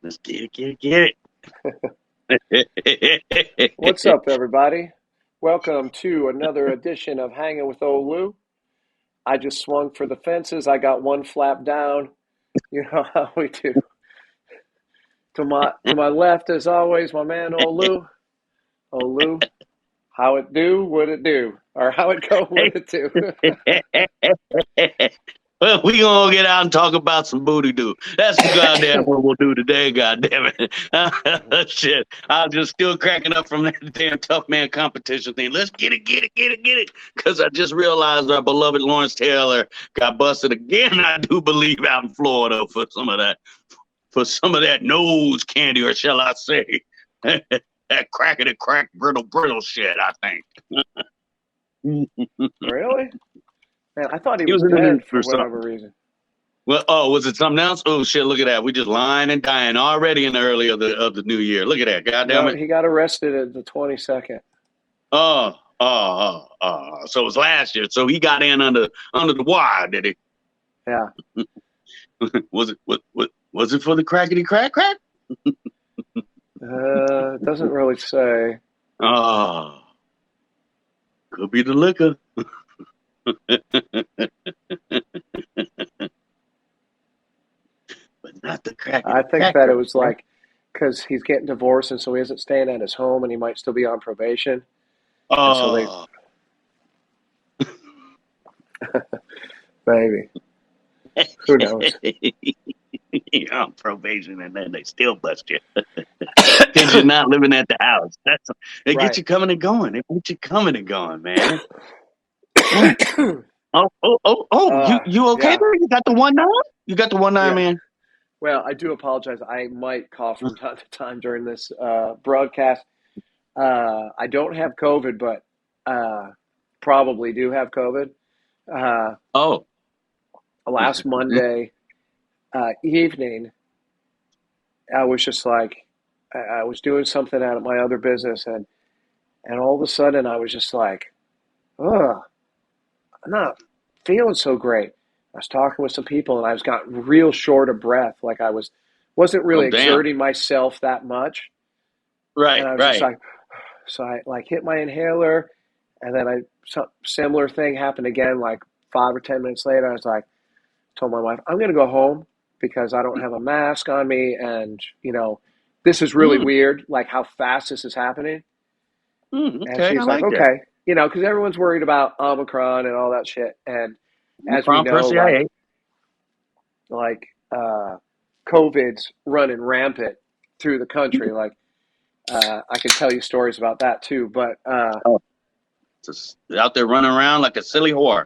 Let's get it. What's up, everybody? Welcome to another edition of Hanging with Old Lou. I just swung for the fences. I got one flap down. You know how we do. To my left, as always, my man Old Lou. Old Lou, how it do? What it do? Or how it go? What it do? Well, we gonna get out and talk about some booty do. That's goddamn what we'll do today. Goddamn it! Shit, I'm just still cracking up from that damn tough man competition thing. Let's get it. Because I just realized our beloved Lawrence Taylor got busted again. I do believe out in Florida for some of that nose candy, or shall I say, that crackety crack brittle shit. I think. Really? Man, I thought he He was was in the news dead for for whatever something. reason. Well, oh, was it something else? Oh shit! Look at that. We just lying and dying already in the early of the new year. Look at that. God damn No, it. he got arrested at the 22nd. So it was last year. So he got in under the wire, did he? Yeah. Was it for the crackety crack? It doesn't really say. Oh, could be the liquor. But not the I crackety think that it cracker. was like because he's getting divorced and so he isn't staying at his home and he might still be on probation. And so they, Oh, maybe, who knows? you're on probation and then they still bust you because you're not living at the house. They get Right. you coming and going. They get you coming and going, man. You uh, you okay yeah, there? You got the 1-9? You got the 1-9, yeah. man. Well, I do apologize. I might cough from time to time during this broadcast. I don't have COVID, but probably do have COVID. Uh, Oh, Last Monday evening, I was just like, I was doing something out of my other business, and all of a sudden, I was just like, ugh, I'm not feeling so great. I was talking with some people, and I was got real short of breath, like wasn't oh, really damn. exerting myself that much, and Right, I was just right. like, so I like hit my inhaler, and then some similar thing happened again, like 5 or 10 minutes later. I was like, told my wife, I'm gonna go home because I don't have a mask on me, and this is really Mm, weird, like how fast this is happening. And okay, I she's like, like that. okay, because everyone's worried about Omicron and all that shit, and as we From know, Percy, I ate. like COVID's running rampant through the country. Like I can tell you stories about that too. But Oh, just out there running around like a silly whore,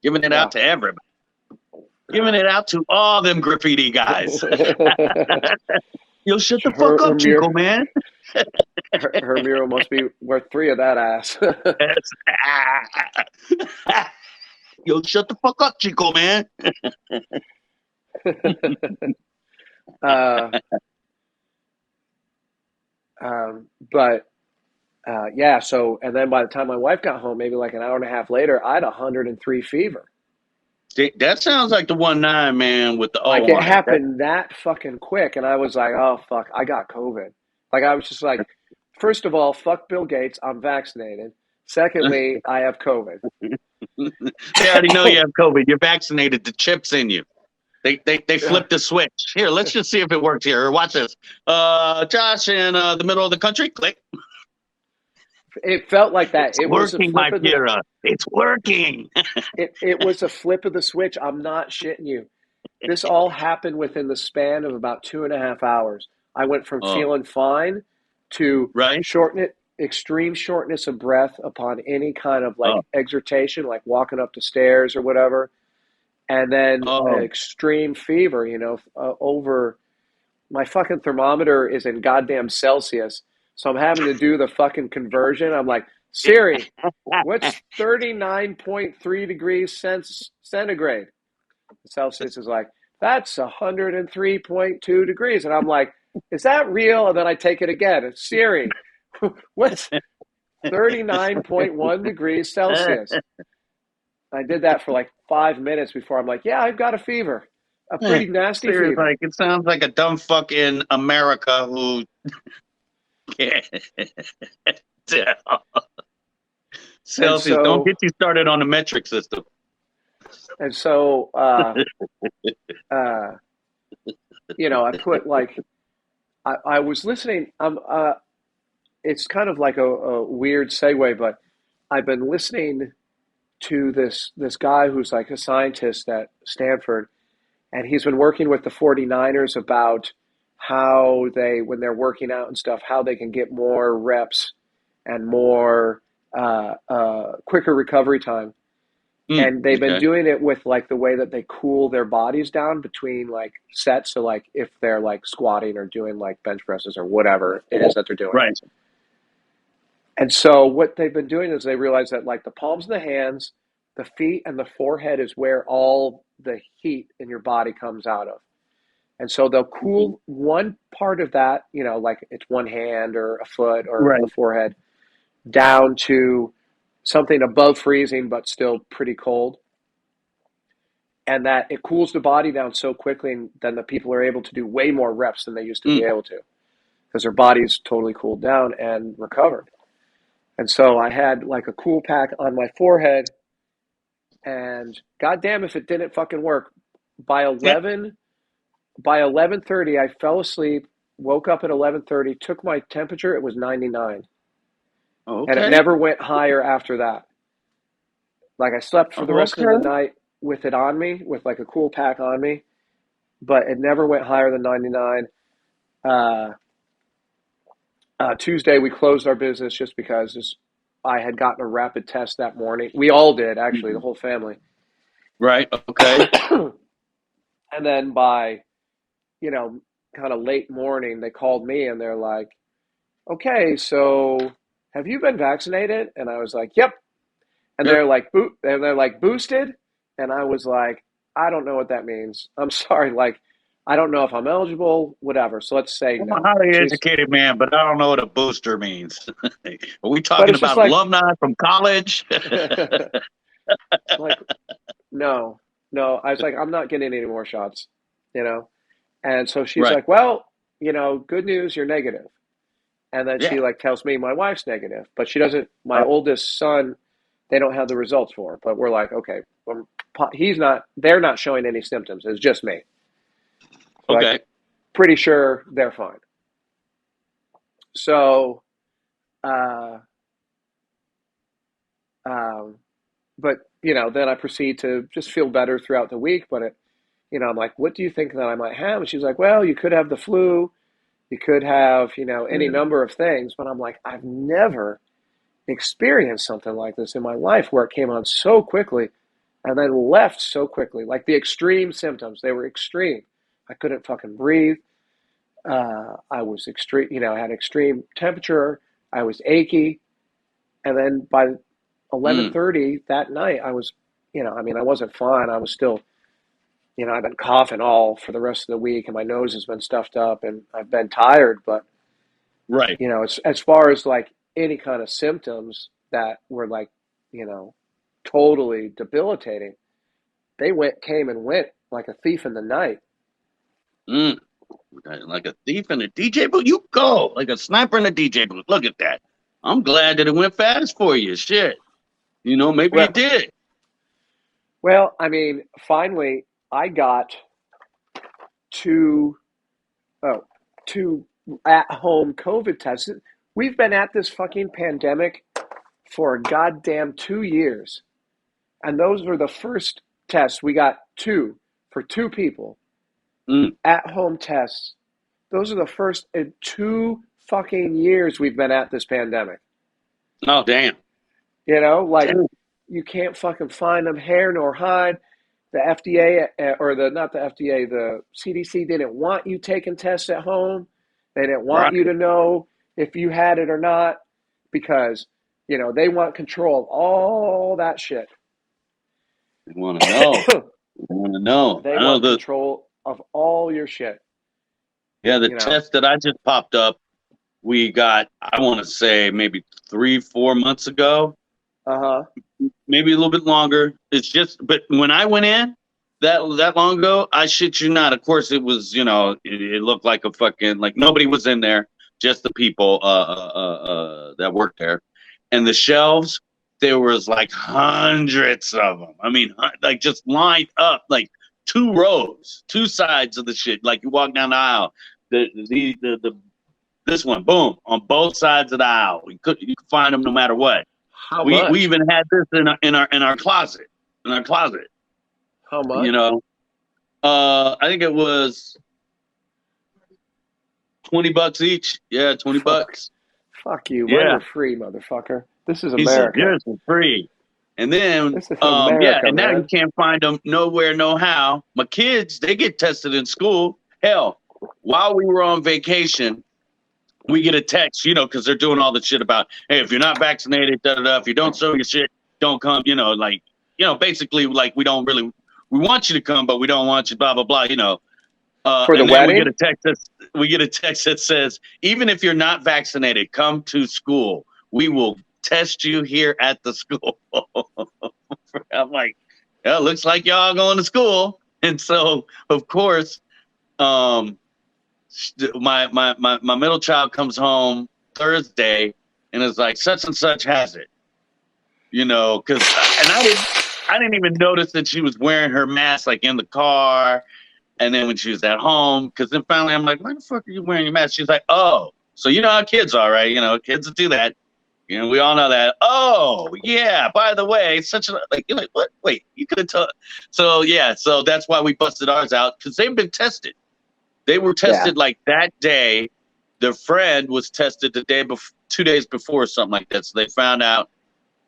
giving it yeah, out to everybody, giving it out to all them graffiti guys. Yo, shut the fuck her her up, mural Chico, man. her mural must be worth three of that ass. Yo, shut the fuck up, Chico, man. uh, but yeah. So and then by the time my wife got home, maybe like an hour and a half later, I had 103 fever. That sounds like the 1-9, man, with the Like O it on it. happened that fucking quick, and I was like, "Oh fuck, I got COVID." Like I was just like, first of all, fuck Bill Gates, I'm vaccinated. Secondly, I have COVID. They already know you have COVID. You're vaccinated. The chip's in you. They Yeah. flipped the switch. Here, let's just see if it works here. Watch this. Josh in the middle of the country. Click. It felt like that. It's It was a working, my flip of the Kira. It's working. it was a flip of the switch. I'm not shitting you. This all happened within the span of about 2.5 hours. I went from Oh, feeling fine to right. extreme shortness of breath upon any kind of like Oh, exertation, like walking up the stairs or whatever, and then oh. extreme fever. Over my fucking thermometer is in goddamn Celsius, so I'm having to do the fucking conversion. I'm like, Siri, what's 39.3 degrees centigrade? Celsius is like, that's 103.2 degrees. And I'm like, is that real? And then I take it again. Siri, what's 39.1 degrees Celsius? I did that for like 5 minutes before I'm like, yeah, I've got a fever. a pretty nasty Seriously, fever. like it sounds like a dumb fuck in America who can't tell. And Celsius, don't so, get you started on the metric system. and so, uh, I put like, I was listening. It's kind of like a weird segue, but I've been listening to this guy who's like a scientist at Stanford, and he's been working with the 49ers about how they, when they're working out and stuff, how they can get more reps and more quicker recovery time. And they've been Okay. doing it with like the way that they cool their bodies down between like sets. So like if they're like squatting or doing like bench presses or whatever it is that they're doing. Right. And so what they've been doing is they realize that like the palms of the hands, the feet, and the forehead is where all the heat in your body comes out of. And so they'll cool one part of that, like it's one hand or a foot or Right. the forehead down to something above freezing but still pretty cold. And that it cools the body down so quickly, and then the people are able to do way more reps than they used to be able to because their body's totally cooled down and recovered. And so I had like a cool pack on my forehead, and goddamn if it didn't fucking work. By Yeah. 11:30, I fell asleep, woke up at 11:30, took my temperature, it was 99. And it Okay. never went higher after that. Like I slept for the rest of the Okay. night with it on me, with like a cool pack on me, but it never went higher than 99. Tuesday, we closed our business just because I had gotten a rapid test that morning. We all did, actually, the whole family. Right. Okay. And then by, kind of late morning, they called me and they're like, okay, so have you been vaccinated? And I was like, yep. And Sure. they're like boosted. And I was like, I don't know what that means. I'm sorry. Like, I don't know if I'm eligible, whatever. So let's say I'm a no. highly She's, educated man, but I don't know what a booster means. Are we but talking it's just about like, alumni from college? like, no, no. I was like, I'm not getting any more shots, you know? And so she's Right. like, well, good news, you're negative. And then she Yeah. like tells me my wife's negative, but she doesn't, my oldest son, they don't have the results for, but we're like, okay, they're not showing any symptoms. It's just me. So like, Okay. pretty sure they're fine. So, uh, um, but then I proceed to just feel better throughout the week. But I'm like, what do you think that I might have? And she's like, well, you could have the flu, you could have, any number of things. But I'm like, I've never experienced something like this in my life where it came on so quickly and then left so quickly. Like the extreme symptoms, they were extreme. I couldn't fucking breathe. I was extreme, I had extreme temperature. I was achy. And then by Mm. 11:30 that night, I was, I wasn't fine. I was still, I've been coughing all for the rest of the week, and my nose has been stuffed up, and I've been tired. But Right. as far as like any kind of symptoms that were like, totally debilitating, they came and went like a thief in the night. Mm. Like a thief in a DJ booth. You go like a sniper in a DJ booth. Look at that. I'm glad that it went fast for you. Shit. Maybe it Well, did. well, I mean, finally, I got two, oh, two at-home COVID tests. We've been at this fucking pandemic for a goddamn 2 years. And those were the first tests. We got two for two people, Mm. at-home tests. Those are the first in 2 fucking years we've been at this pandemic. Oh, damn. Like Damn. you can't fucking find them hair nor hide. The FDA or not the FDA, the CDC didn't want you taking tests at home. They didn't want Right. you to know if you had it or not because, they want control of all that shit. They want to know. They want to know. They I know want control of all your shit. the test that I just popped up, we got, I want to say maybe 3-4 months ago, Uh-huh. maybe a little bit longer. It's just, but when I went in, that long ago, I shit you not. Of course, it was, it looked like a fucking, like nobody was in there, just the people that worked there. And the shelves, there was like hundreds of them. I mean, like just lined up, like two rows, two sides of the shit. Like you walk down the aisle, the this one, boom, on both sides of the aisle. You could find them no matter what. How We much? even had this in our closet, How much? You know, I think it was $20 each. Yeah, 20 bucks. Fuck you. Yeah. Mine were free, motherfucker. This is He said America. yours was free. And then, This is America, and now man. you can't find them nowhere, no how. My kids, they get tested in school. Hell, while we were on vacation, we get a text, because they're doing all the shit about, hey, if you're not vaccinated, if you don't show your shit, don't come, basically like we want you to come, but we don't want you, blah, blah, blah, For the and then wedding? we get a text that says, even if you're not vaccinated, come to school. We will test you here at the school. I'm like, yeah, looks like y'all going to school. And so, of course, my middle child comes home Thursday and is like, such and such has it, because I didn't even notice that she was wearing her mask like in the car, and then when she was at home, because then finally I'm like, why the fuck are you wearing your mask? She's like, oh, so you know how kids are, right? Kids will do that. We all know that. Oh yeah, by the way, you're like, what? Wait, you could have told. So yeah, so that's why we busted ours out, because they've been tested. They were tested like that day. Their friend was tested the day before, 2 days before, or something like that. So they found out.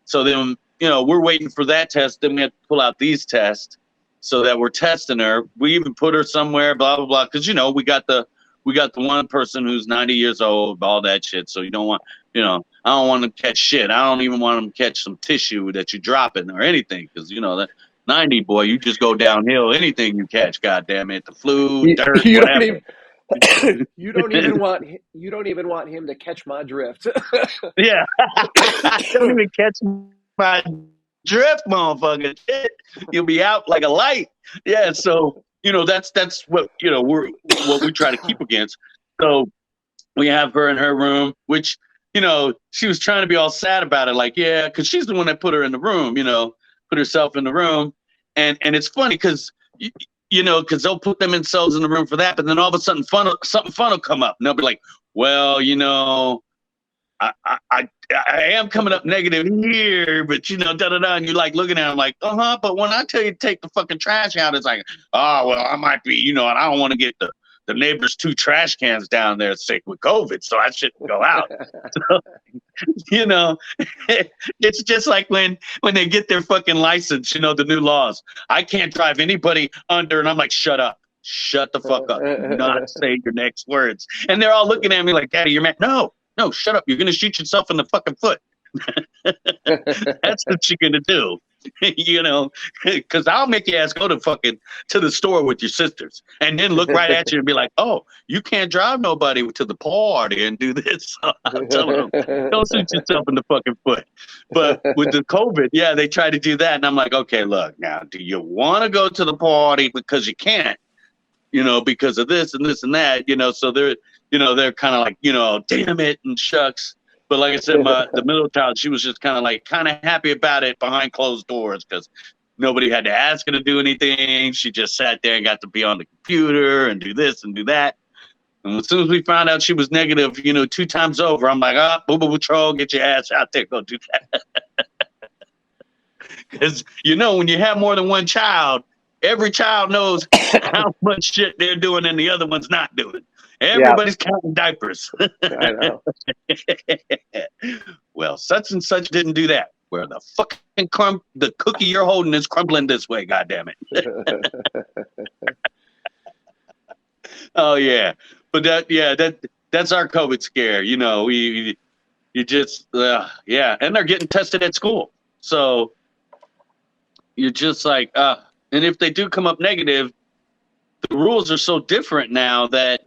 So then, we're waiting for that test. Then we have to pull out these tests so that we're testing her. We even put her somewhere, blah, blah, blah. Because, we got the one person who's 90 years old, all that shit. So you don't want, I don't want them to catch shit. I don't even want them to catch some tissue that you drop in or anything. Because, that 90, boy, you just go downhill. Anything you catch, goddamn it, the flu, dirt, whatever. You don't even want him to catch my drift. Yeah. Don't even catch my drift, motherfucker. You'll be out like a light. Yeah, so that's what what we try to keep against. So we have her in her room, which she was trying to be all sad about it, like, yeah, because she's the one that put her in the room, put herself in the room. And it's funny because because they'll put themselves in the room for that, but then all of a sudden something fun will come up, and they'll be like, well, I am coming up negative here, but and you like looking at them like, but when I tell you to take the fucking trash out, it's like, oh well, I might be, and I don't want to get the neighbor's 2 trash cans down there sick with COVID, so I shouldn't go out. So, it's just like when they get their fucking license, the new laws. I can't drive anybody under, and I'm like, shut up. Shut the fuck up. Do not say your next words. And they're all looking at me like, Daddy, you're mad. No, shut up. You're going to shoot yourself in the fucking foot. That's what you're going to do. Because I'll make your ass go to the store with your sisters and then look right at you and be like, oh, you can't drive nobody to the party and do this. So I'm telling them, don't shoot yourself in the fucking foot. But with the COVID, yeah, they try to do that. And I'm like, okay, look, now, do you want to go to the party because you can't, because of this and this and that, so they're kind of like, damn it and shucks. But like I said, the middle child, she was just kind of happy about it behind closed doors because nobody had to ask her to do anything. She just sat there and got to be on the computer and do this and do that. And as soon as we found out she was negative, 2 times over, I'm like, Boo Boo Patrol, get your ass out there, go do that. Because, when you have more than one child, every child knows how much shit they're doing and the other one's not doing. Everybody's counting diapers. I know. Well, such and such didn't do that. Where the fucking the cookie you're holding is crumbling this way, goddammit. Oh yeah. But that's our COVID scare. You just and they're getting tested at school. So you're just like, and if they do come up negative, the rules are so different now that,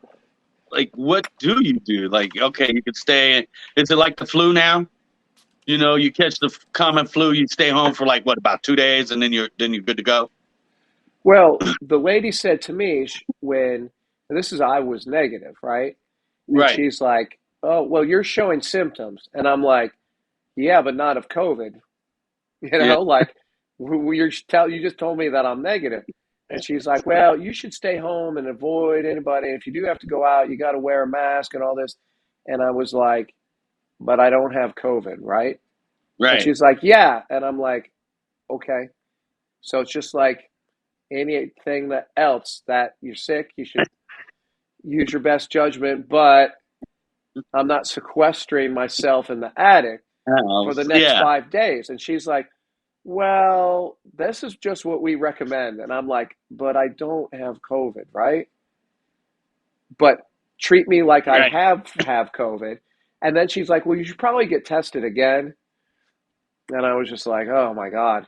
like, what do you do? Like, okay, you could stay. Is it like the flu now? You catch the common flu, you stay home for like what, about 2 days, and then you're good to go. Well, the lady said to me when I was negative, right? And Right. she's like, "Oh, well, you're showing symptoms," and I'm like, "Yeah, but not of COVID." Yeah. Like you just told me that I'm negative. And she's like, "Well, you should stay home and avoid anybody. If you do have to go out, you got to wear a mask and all this." And I was like, "But I don't have COVID, right?" And Right. she's like, "Yeah." And I'm like, "Okay." So it's just like anything that else that you're sick, you should use your best judgment, but I'm not sequestering myself in the attic for the next Yeah. 5 days. And she's like, "Well, this is just what we recommend." And I'm like, "But I don't have COVID, right? But treat me like I Right. have COVID." And then she's like, "Well, you should probably get tested again." And I was just like, "Oh my God."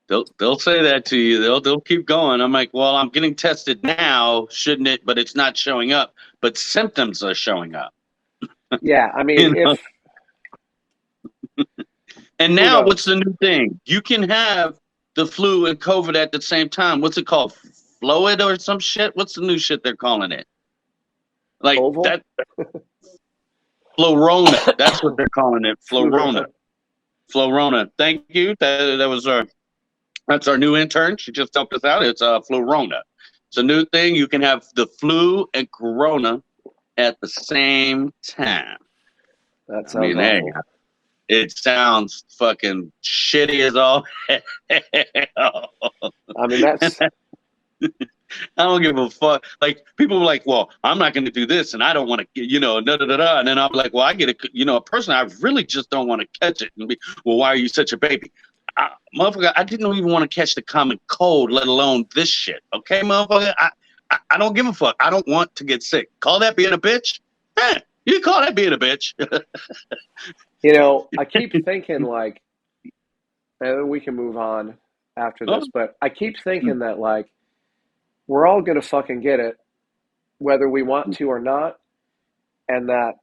They'll say that to you. They'll keep going. I'm like, well, I'm getting tested now, shouldn't it? But it's not showing up. But symptoms are showing up. Yeah, I mean, You know. And who now, what's knows? the new thing? You can have the flu and COVID at the same time. What's it called? Floid or some shit? What's the new shit they're calling it? Like Oval? that. Florona. That's what they're calling it. Florona. Florona. Thank you. That was that's our new intern. She just helped us out. It's Florona. It's a new thing. You can have the flu and corona at the same time. That I sounds mean, hey, awful. it sounds fucking shitty as all hell. I mean, that's I don't give a fuck. Like people are like, well, I'm not going to do this, and I don't want to, da da da da. And then I'm like, well, I get a person. I really just don't want to catch it. And be, well, why are you such a baby? Motherfucker, I didn't even want to catch the common cold, let alone this shit. Okay, motherfucker, I don't give a fuck. I don't want to get sick. Call that being a bitch? You call that being a bitch? I keep thinking like, and we can move on after Oh, this, but I keep thinking that like we're all gonna fucking get it, whether we want to or not, and that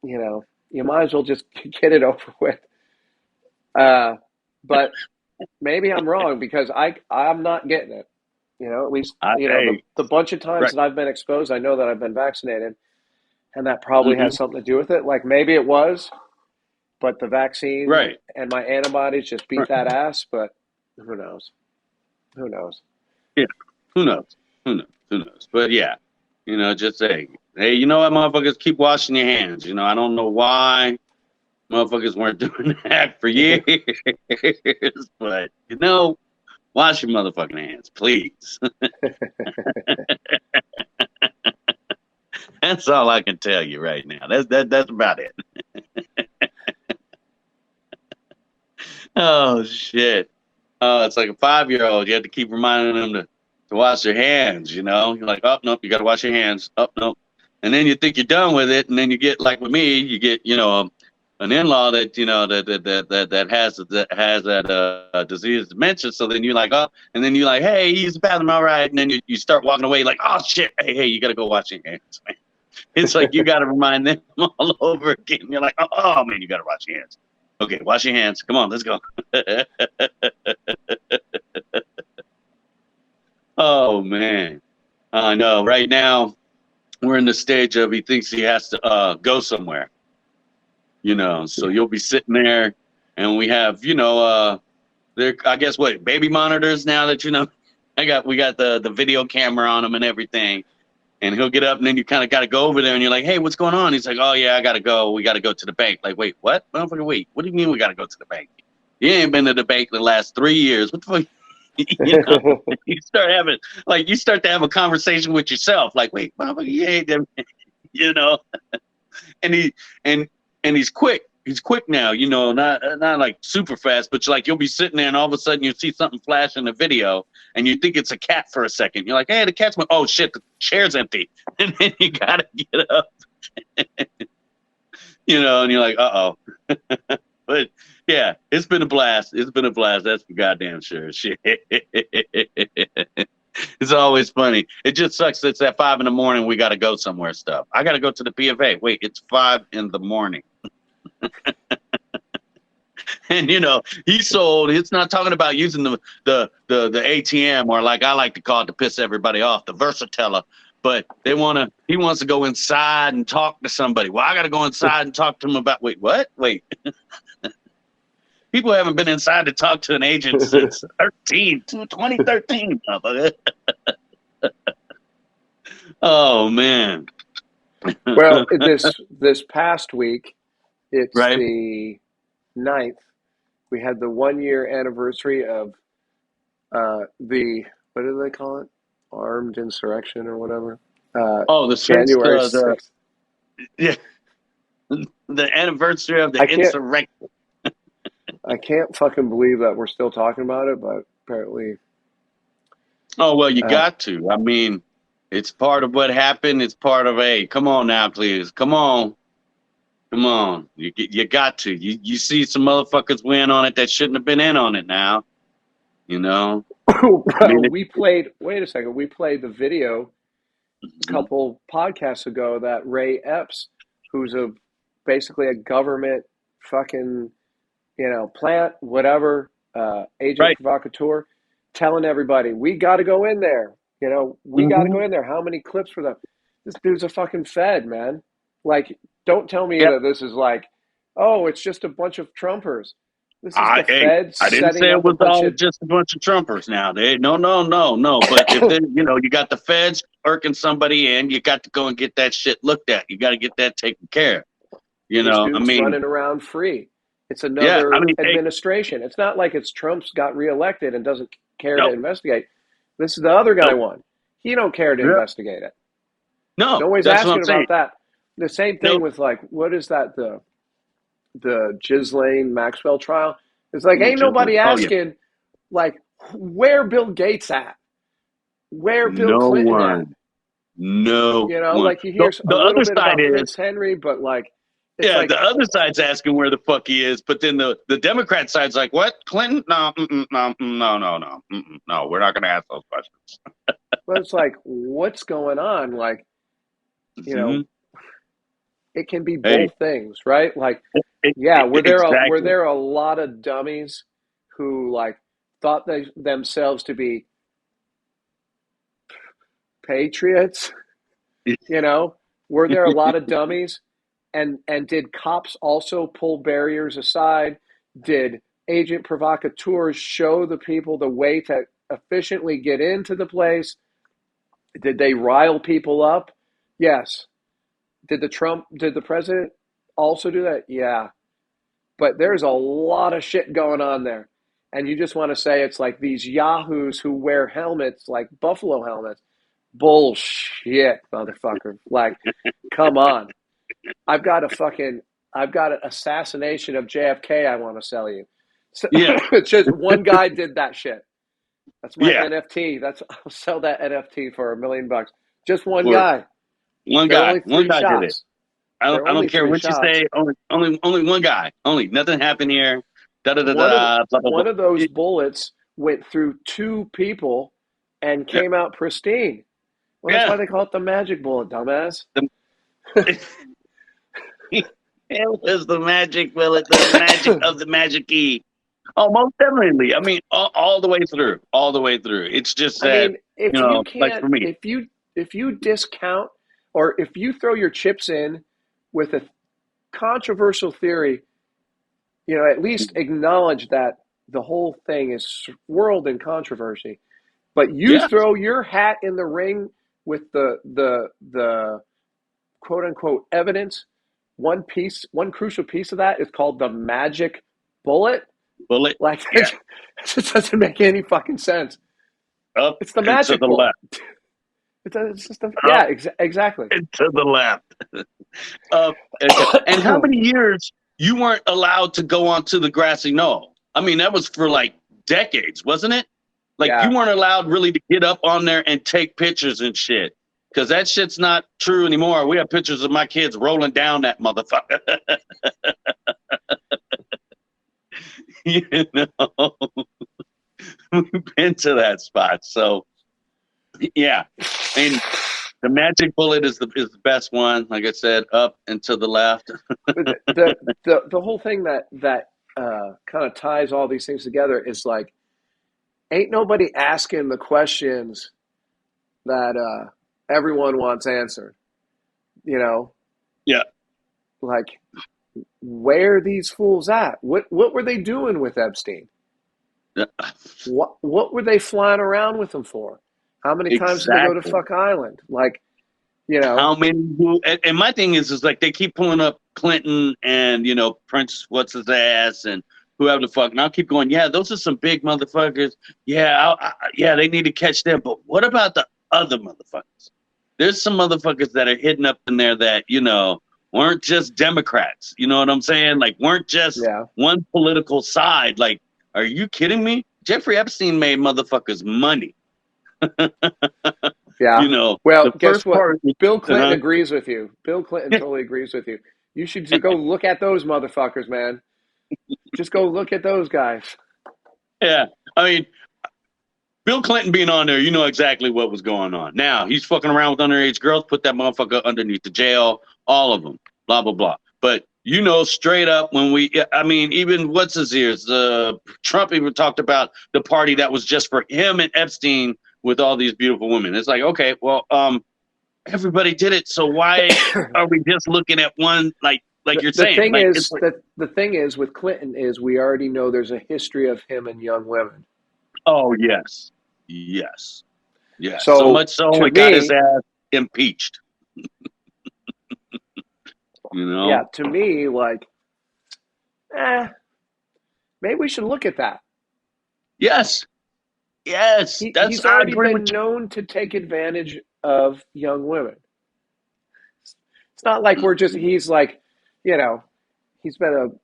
you might as well just get it over with. Uh, but maybe I'm wrong because I'm not getting it. At least hey, the bunch of times right. that I've been exposed, I know that I've been vaccinated, and that probably Hmm. has something to do with it. Like maybe it was, but the vaccine Right. and my antibodies just beat Right. that ass. But who knows? Who knows? Yeah. Who knows? Who knows? Who knows? But yeah, just say, hey, you know what, motherfuckers, keep washing your hands. I don't know why motherfuckers weren't doing that for years, but wash your motherfucking hands, please. That's all I can tell you right now. That's about it. Oh shit. It's like a 5-year-old. You have to keep reminding them to wash their hands. You're like, oh nope, you got to wash your hands. Oh nope. And then you think you're done with it, and then you get like with me, you get an in-law that has that disease dementia. So then you're like, oh, and then you're like, hey, use the bathroom, all right, and then you start walking away like, oh shit, hey, you got to go wash your hands, man. It's like you got to remind them all over again. You're like, oh man, you got to wash your hands. Okay, wash your hands. Come on, let's go. Oh man, I know. Right now, we're in the stage of he thinks he has to go somewhere. So you'll be sitting there, and we have there. I guess what baby monitors now that we got the video camera on them and everything. And he'll get up, and then you kind of got to go over there, and you're like, hey, what's going on? He's like, oh, yeah, I got to go. We got to go to the bank. Like, wait, what? Motherfucker, wait. What do you mean we got to go to the bank? You ain't been to the bank the last 3 years. What the fuck? You start to have a conversation with yourself. Like, wait, motherfucker, you ain't them, you know? And and he's quick. He's quick now, not like super fast, but you'll be sitting there and all of a sudden you see something flash in the video and you think it's a cat for a second. You're like, hey, the cat's oh shit, the chair's empty. And then you gotta get up. And you're like, uh-oh. But yeah, it's been a blast. It's been a blast. That's for goddamn sure. Shit. It's always funny. It just sucks. It's at 5 a.m. We got to go somewhere. Stuff. I got to go to the PFA. Wait, it's 5 a.m. And he's sold. It's not talking about using the ATM, or like I like to call it to piss everybody off, the Versatella. But he wants to go inside and talk to somebody. Well, I got to go inside and talk to him about. Wait, what? Wait. People haven't been inside to talk to an agent since 2013. Motherfucker. Oh man. Well, this past week, it's Right. the 9th. We had the 1-year anniversary of the, what do they call it? Armed insurrection or whatever. January 6th. Yeah, the anniversary of the insurrection. I can't fucking believe that we're still talking about it, but apparently. Oh, well, you got to. I mean, it's part of what happened. It's part of, hey, come on now, please. Come on. Come on. You got to. You see some motherfuckers win on it that shouldn't have been in on it now. Well, we played the video a couple podcasts ago that Ray Epps, who's basically a government fucking, plant, whatever, agent provocateur, telling everybody, we got to go in there. We got to go in there. How many clips for them? This dude's a fucking Fed, man. Like, don't tell me that this is like, oh, it's just a bunch of Trumpers. This is the Fed. I didn't say it was all just a bunch of Trumpers now. No. But if you got the Feds irking somebody in, you got to go and get that shit looked at. You got to get that taken care of. Running around free. It's another administration. It's not like it's Trump's got reelected and doesn't care to investigate. This is the other guy won. He don't care to investigate it. No one's asking about that. The same thing with like, what is that? The Ghislaine Maxwell trial. It's like, ain't nobody asking like where Bill Gates at, where Bill Clinton at. No, like you hear a little bit about Prince Henry, but like, the other side's asking where the fuck he is, but then the Democrat side's like, what? Clinton? No, no, we're not going to ask those questions. But it's like, what's going on? Like, it can be both things, right? Like, were there a lot of dummies who like thought themselves to be patriots? Were there a lot of dummies? And did cops also pull barriers aside? Did agent provocateurs show the people the way to efficiently get into the place? Did they rile people up? Yes. Did the president also do that? Yeah. But there's a lot of shit going on there. And you just want to say it's like these yahoos who wear helmets, like buffalo helmets. Bullshit, motherfucker. Like, come on. I've got an assassination of JFK I want to sell you. So, it's just one guy did that shit. That's my NFT. I'll sell that NFT for $1 million. Just one guy. One guy did it. I don't care what you say. Only one guy. Only nothing happened here. One of those bullets went through 2 people and came out pristine. Well, that's why they call it the magic bullet, dumbass. It was the magic bullet, the magic of the magic key. Oh, most definitely. I mean, all the way through. All the way through. It's just that, like for me. If you discount or if you throw your chips in with a controversial theory, at least acknowledge that the whole thing is swirled in controversy. But you throw your hat in the ring with the quote unquote evidence. One crucial piece of that is called the magic bullet. Like, it just doesn't make any fucking sense. It's the magic bullet. It's just exactly. To the left. And how many years you weren't allowed to go onto the grassy knoll? I mean, that was for like decades, wasn't it? Like you weren't allowed really to get up on there and take pictures and shit. Because that shit's not true anymore. We have pictures of my kids rolling down that motherfucker. We've been to that spot. So, yeah. I mean, the magic bullet is the best one. Like I said, up and to the left. the whole thing that kind of ties all these things together is like, ain't nobody asking the questions that everyone wants answered. You know, Yeah. like, where are these fools at? What were they doing with Epstein? Yeah. What were they flying around with him for? How many times did they go to Exactly. Fuck Island? Like, you know, How many? And my thing is like they keep pulling up Clinton and Prince, what's his ass, and whoever the fuck. And I'll keep going. Yeah, those are some big motherfuckers. Yeah, yeah, they need to catch them. But what about the other motherfuckers? There's some motherfuckers that are hidden up in there that weren't just Democrats. You know what I'm saying? Like weren't just yeah, one political side. Like, are you kidding me? Jeffrey Epstein made motherfuckers money. yeah. The Well, guess first what? part. Bill Clinton agrees with you. Bill Clinton totally agrees with you. You should go look at those motherfuckers, man. Just go look at those guys. Yeah, I mean, Bill Clinton being on there, you know exactly what was going on. Now he's fucking around with underage girls, put that motherfucker underneath the jail, all of them, blah blah blah. But straight up when even what's his ears, Trump even talked about the party that was just for him and Epstein with all these beautiful women. It's like, okay, well, everybody did it, so why are we just looking at one like you're The saying? thing Like is it's like, that the thing is with Clinton is we already know there's a history of him and young women. oh yes, yes. Yeah, so So much so to it got his me, ass impeached. yeah, to me, like, maybe we should look at that. Yes, yes. He's I already agree with been you. known to take advantage of young women. It's not like we're just, he's like, you know, he's been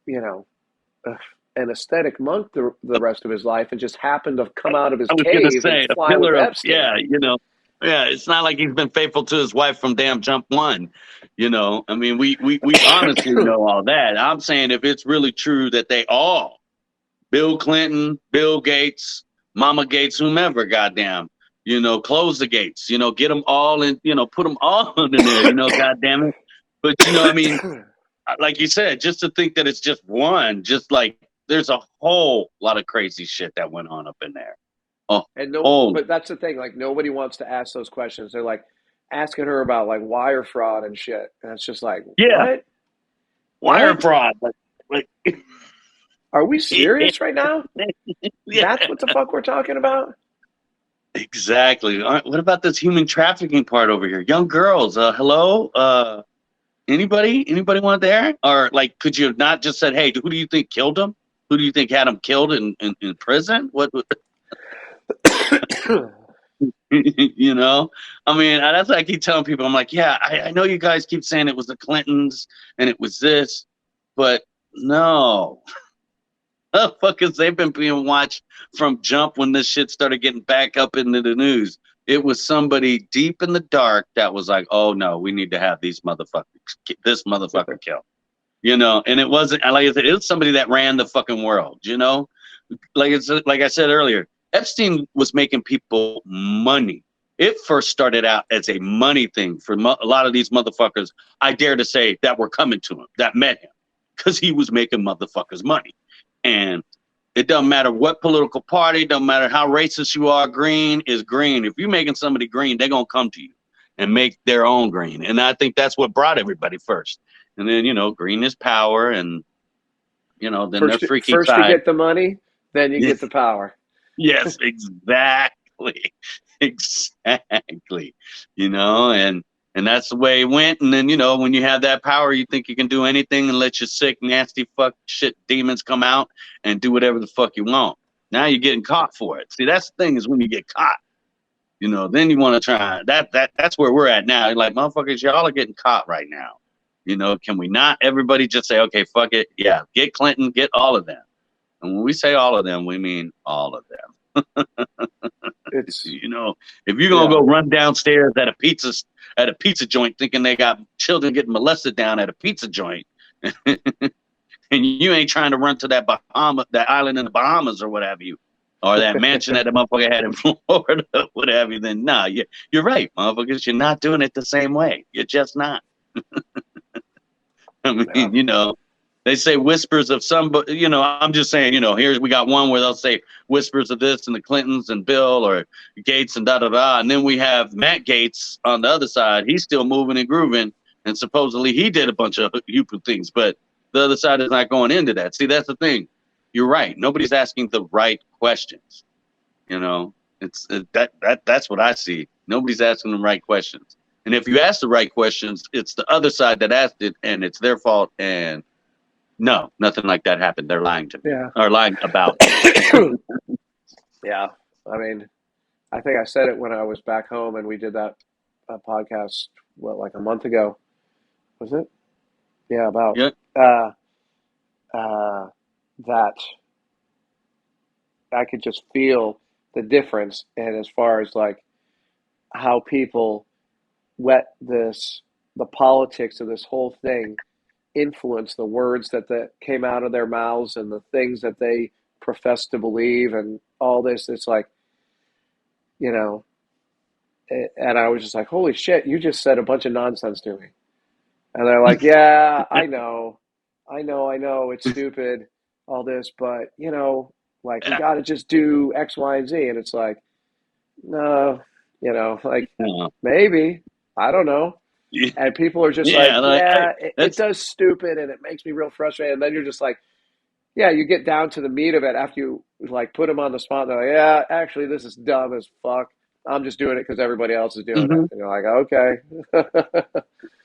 an aesthetic monk the rest of his life and just happened to come out of his I was gonna cave and say a fly with pillar of Epstein. yeah. It's not like he's been faithful to his wife from damn jump one. I mean, we honestly know all that. I'm saying if it's really true that they all, Bill Clinton, Bill Gates, Mama Gates, whomever, goddamn, close the gates, get them all in, put them all in there, goddamn it. But I mean, like you said, just to think that it's just one, just like there's a whole lot of crazy shit that went on up in there. Oh, And oh, but that's the thing. Like nobody wants to ask those questions. They're like asking her about like wire fraud and shit. And it's just like, yeah, what? wire What? fraud. Like Are we serious right now? yeah, That's what the fuck we're talking about? exactly. All right, what about this human trafficking part over here? Young girls, hello, anybody want there? Or like, could you have not just said, hey, who do you think killed him? Who do you think had him killed in prison? What? I mean, that's what I keep telling people. I'm like, yeah, I know you guys keep saying it was the Clintons and it was this, but no. Motherfuckers, they've been being watched from jump when this shit started getting back up into the news. It was somebody deep in the dark that was like, oh no, we need to have this motherfucker killed. And it wasn't, like I said, it was somebody that ran the fucking world, like I said earlier, Epstein was making people money. It first started out as a money thing for a lot of these motherfuckers, I dare to say, that were coming to him, that met him, because he was making motherfuckers money. And it doesn't matter what political party, doesn't matter how racist you are, green is green. If you're making somebody green, they're going to come to you and make their own green. And I think that's what brought everybody first. And then, green is power. And, then their freaky First you side. get the money, then you get the power. Yes, exactly. Exactly. And that's the way it went. And then, when you have that power, you think you can do anything and let your sick, nasty, fuck shit demons come out and do whatever the fuck you want. Now you're getting caught for it. See, that's the thing is when you get caught, then you want to try that's where we're at now. Like, motherfuckers, y'all are getting caught right now. Can we not everybody just say, okay, fuck it. Yeah, get Clinton, get all of them. And when we say all of them, we mean all of them. It's if you're gonna go run downstairs at a pizza joint thinking they got children getting molested down at a pizza joint, and you ain't trying to run to that island in the Bahamas or what have you, or that mansion that the motherfucker had in Florida, what have you, then nah, you're right, motherfuckers, you're not doing it the same way. You're just not. I mean, They say whispers of some, you know, I'm just saying, you know, here's, we got one where they'll say whispers of this and the Clintons and Bill or Gates and da da da. And then we have Matt Gates on the other side. He's still moving and grooving. And supposedly he did a bunch of Yupu things, but the other side is not going into that. See, that's the thing. You're right. Nobody's asking the right questions. You know, it's that's what I see. Nobody's asking the right questions. And if you ask the right questions, it's the other side that asked it and it's their fault. And no, nothing like that happened. They're lying to me. Yeah. Or lying about. Yeah. I mean, I think I said it when I was back home and we did that podcast, what, like a month ago? Was it? Yeah, about Yeah. that I could just feel the difference. And as far as like how people let the politics of this whole thing influence the words that came out of their mouths and the things that they profess to believe and all this. It's like, you know, and I was just like, holy shit, you just said a bunch of nonsense to me. And they're like, yeah, I know, it's stupid, all this, but, you know, like, we got to just do X, Y, and Z. And it's like, no, you know, like, maybe, I don't know. And people are just Yeah, like, like, yeah, it does stupid and it makes me real frustrated. And then you're just like, yeah, you get down to the meat of it after you like put them on the spot. They're like, yeah, actually, this is dumb as fuck. I'm just doing it because everybody else is doing it. And you're like, okay.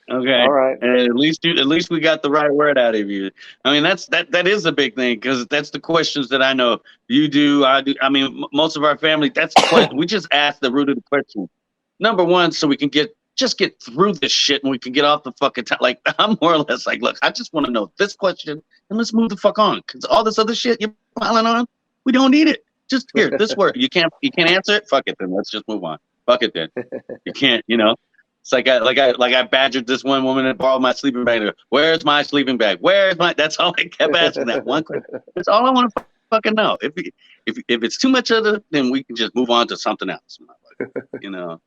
Okay. All right. And at least we got the right word out of you. I mean, that is a big thing because that's the questions that I know you do. I do. I mean, most of our family. That's the question. We just ask the root of the question. Number one, so we can get through this shit and we can get off the fucking time. Like, I'm more or less like, look, I just want to know this question and let's move the fuck on because all this other shit you're piling on, we don't need it. Just here, this word. You can't answer it. Fuck it, then let's just move on. Fuck it, then. You can't. You know. It's like I badgered this one woman that borrowed my sleeping bag. Where's my sleeping bag? Where's my? That's all I kept asking that one question. That's all I want to fucking know. If it's too much other, then we can just move on to something else. You know,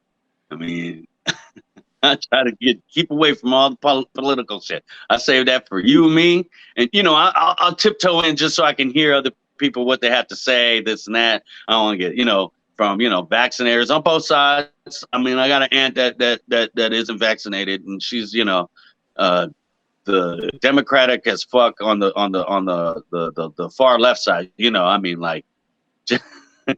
I mean, I try to keep away from all the political shit. I save that for you and me, and you know, I'll tiptoe in just so I can hear other people what they have to say, this and that. I don't want to get, you know, from, you know, vaccinators on both sides. I mean, I got an aunt that isn't vaccinated, and she's, you know, the Democratic as fuck on the far left side. You know, I mean, like,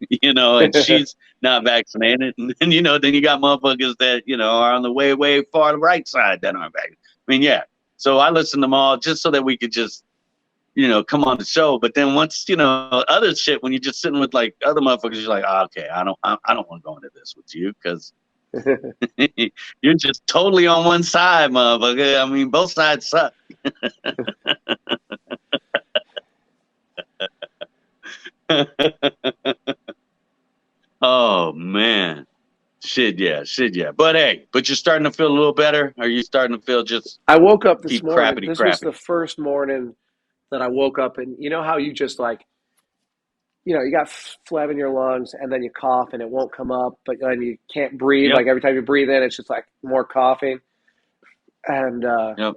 you know, and she's not vaccinated, and then, you know, then you got motherfuckers that, you know, are on the way far right side that aren't vaccinated. I mean, yeah. So I listen to them all just so that we could just, you know, come on the show. But then once, you know, other shit, when you're just sitting with like other motherfuckers, you're like, oh, okay, I don't want to go into this with you because you're just totally on one side, motherfucker. I mean, both sides suck. Oh man, shit, yeah. But hey, you're starting to feel a little better. Or are you starting to feel just I woke up this keep morning. This was crappity? the first morning that I woke up, and you know how you just like, you know, you got phlegm in your lungs and then you cough and it won't come up, but then you can't breathe. Yep. Like every time you breathe in, it's just like more coughing. And, Yep.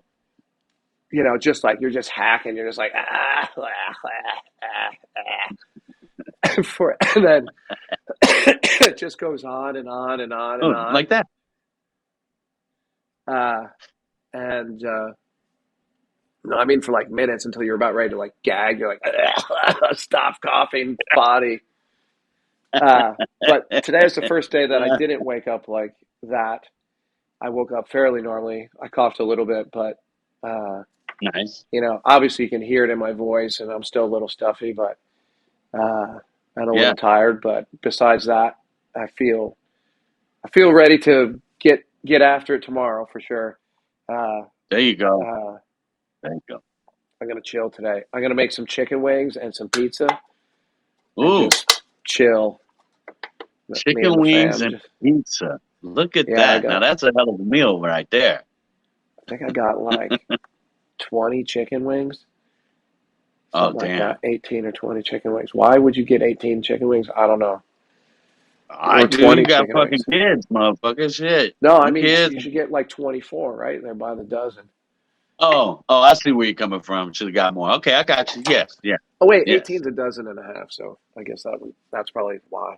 you know, just like you're just hacking. You're just like, and then it just goes on and on and on and on. Like that. And, no, I mean, for like minutes until you're about ready to like gag. You're like, stop coughing, body. But today is the first day that I didn't wake up like that. I woke up fairly normally. I coughed a little bit, but, Nice. you know, obviously you can hear it in my voice and I'm still a little stuffy, but, and a little tired. But besides that, I feel ready to get after it tomorrow for sure. There you go. There you go. I'm going to chill today. I'm going to make some chicken wings and some pizza. Ooh. And just chill. Chicken wings and pizza. Look at that. Now that's a hell of a meal right there. I think I got like 20 chicken wings. Something damn. Like that, 18 or 20 chicken wings. Why would you get 18 chicken wings? I don't know. I do. You got fucking kids, motherfucker. Shit. No, I mean, you should get like 24, right? They're by the dozen. I see where you're coming from. Should have got more. Okay, I got you. Yes, yeah, Oh wait, yes. 18's a dozen and a half. So I guess that's probably why.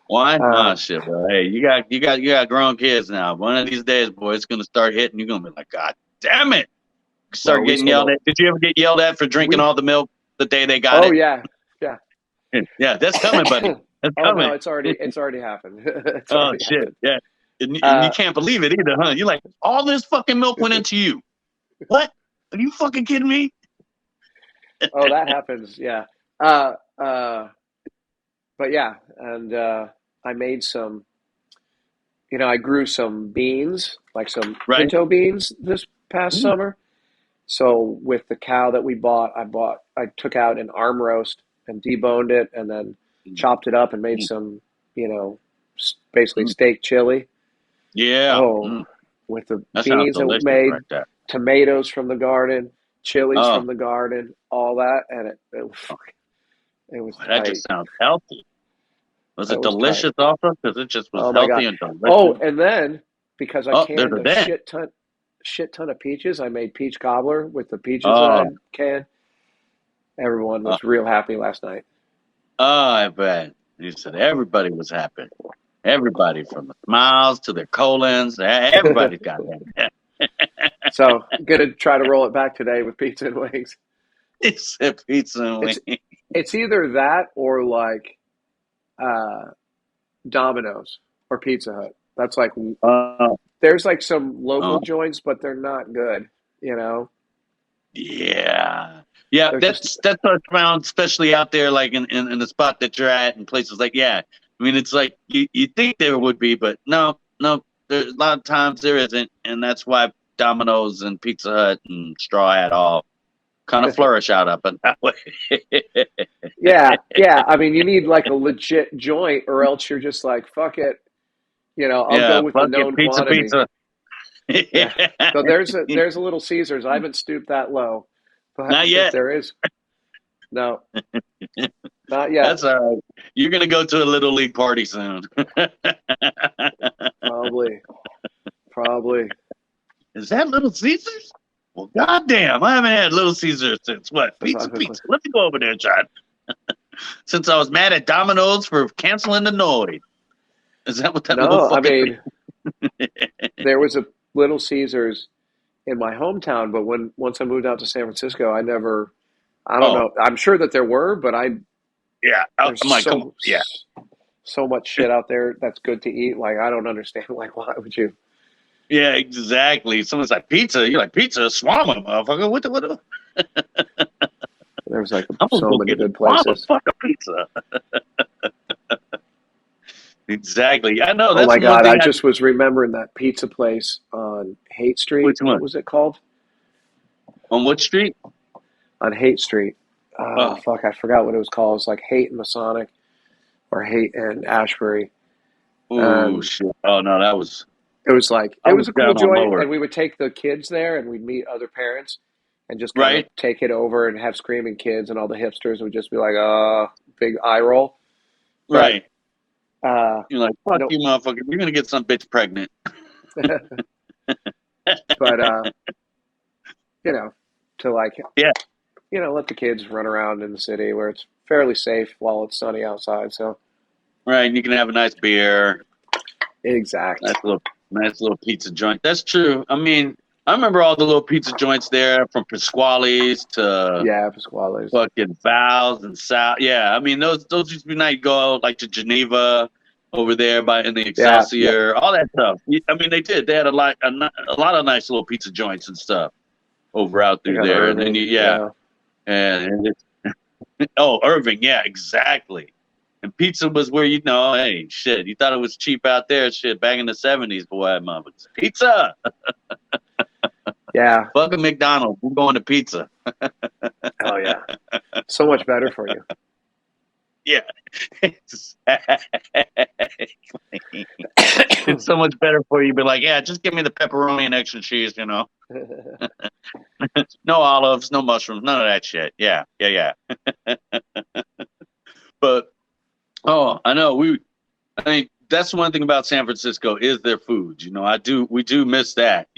Why? Uh, Oh shit, bro. Hey, you got grown kids now. One of these days, boy, it's gonna start hitting. You're gonna be like, God damn it! well, Start we getting still yelled don't. at. Did you ever get yelled at for drinking We. all the milk the day they got Oh it? yeah, yeah. Yeah, that's coming, buddy. That's Oh no, coming. it's already happened. It's Oh already shit, happened. yeah. And you Uh, can't believe it either, huh? You're like, all this fucking milk went into you. What? Are you fucking kidding me? oh, that happens. Yeah. Uh, uh, but yeah, and I made some. I grew some beans, like some Right? pinto beans, this past Mm, summer. So with the cow that we bought, I took out an arm roast and deboned it, and then mm, chopped it up and made mm, some, basically mm. steak chili. Yeah. Oh, Mm. with the That sounds beans that we delicious right made, there. tomatoes from the garden, chilies Oh, from the garden, all that, and it was that just tight. sounds healthy. Was It it was tight. delicious also? Because it just was Oh my healthy God. and Oh, delicious. and then because I Oh, there's canned a a dent. shit ton of peaches, I made peach cobbler with the peaches that I Oh, canned. Everyone oh, was real happy last night. I bet. You said everybody was happy. Everybody from the smiles to their colons. Everybody's got that. So I'm gonna try to roll it back today with pizza and wings. It's a pizza and It's wings. it's either that or like uh, Domino's or Pizza Hut. That's like Oh, there's like some local oh, joints, but they're not good. You know, yeah. Yeah, they're just that's what I found, especially out there, like in the spot that you're at, and places like, yeah. I mean, it's like you think there would be, but no, no. There, a lot of times there isn't, and that's why Domino's and Pizza Hut and Straw Hat all kind of flourish out up in that way. yeah, yeah. I mean, you need like a legit joint, or else you're just like fuck it. I'll go Yeah, with the fuck it, known pizza, quantity. pizza. Yeah. So there's a Little Caesars. I haven't stooped that low, but Not if yet. there is, no, not yet. That's all right. You're gonna go to a little league party soon. Probably, probably. Is that Little Caesars? Well, goddamn, I haven't had Little Caesars since what? Since I was Pizza. Let me go over there and try. Since I was mad at Domino's for canceling the Noid. Is that what that little no, I fucking mean there was a Little Caesars in my hometown, but once I moved out to San Francisco, I don't Oh, know. I'm sure that there were, but yeah. there's I'm like, come on. Yeah. so much shit out there that's good to eat. Like I don't understand. Like why would you? Yeah, exactly. Someone's like pizza. You're like pizza, swama, motherfucker. What? There was like I'm gonna so go many get a good swama places. fucking pizza. Exactly. I know. Oh That's my one God, thing. I just was remembering that pizza place on Haight Which Street. What one? was it called? On what street? On Haight Street. Oh, Fuck, I forgot what it was called. It's like Haight and Masonic or Haight and Ashbury. oh And shit. Oh no, it I was was a cool down on joint, lower. and we would take the kids there, and we'd meet other parents, and just kind of Right? take it over and have screaming kids, and all the hipsters would just be like, big eye roll. But Right. uh, You're like, fuck no, you, motherfucker. You're gonna get some bitch pregnant. but to like Yeah. let the kids run around in the city where it's fairly safe while it's sunny outside. So Right. And you can have a nice beer. exact, Nice little pizza joint. That's true. I mean, I remember all the little pizza joints there, from Pasquale's to yeah, Pasquale's, fucking Val's and Sal. Yeah, I mean those used to be nice. Go like to Geneva over there by in the yeah, yeah, Excelsior, all that stuff. I mean they did. They had a lot of nice little pizza joints and stuff over out I through got there. And then Irving, yeah, yeah. and oh, Irving, yeah, exactly. And pizza was where hey, shit, you thought it was cheap out there, shit, back in the '70s, boy, motherfuckers. Pizza, Yeah. fucking McDonald's, we're going to pizza. Oh yeah. So much better for you. Yeah, it's so much better for you. Be like, yeah, just give me the pepperoni and extra cheese, no olives, no mushrooms, none of that shit. Yeah, yeah, yeah. But I know I mean, that's one thing about San Francisco is their food. We do miss that.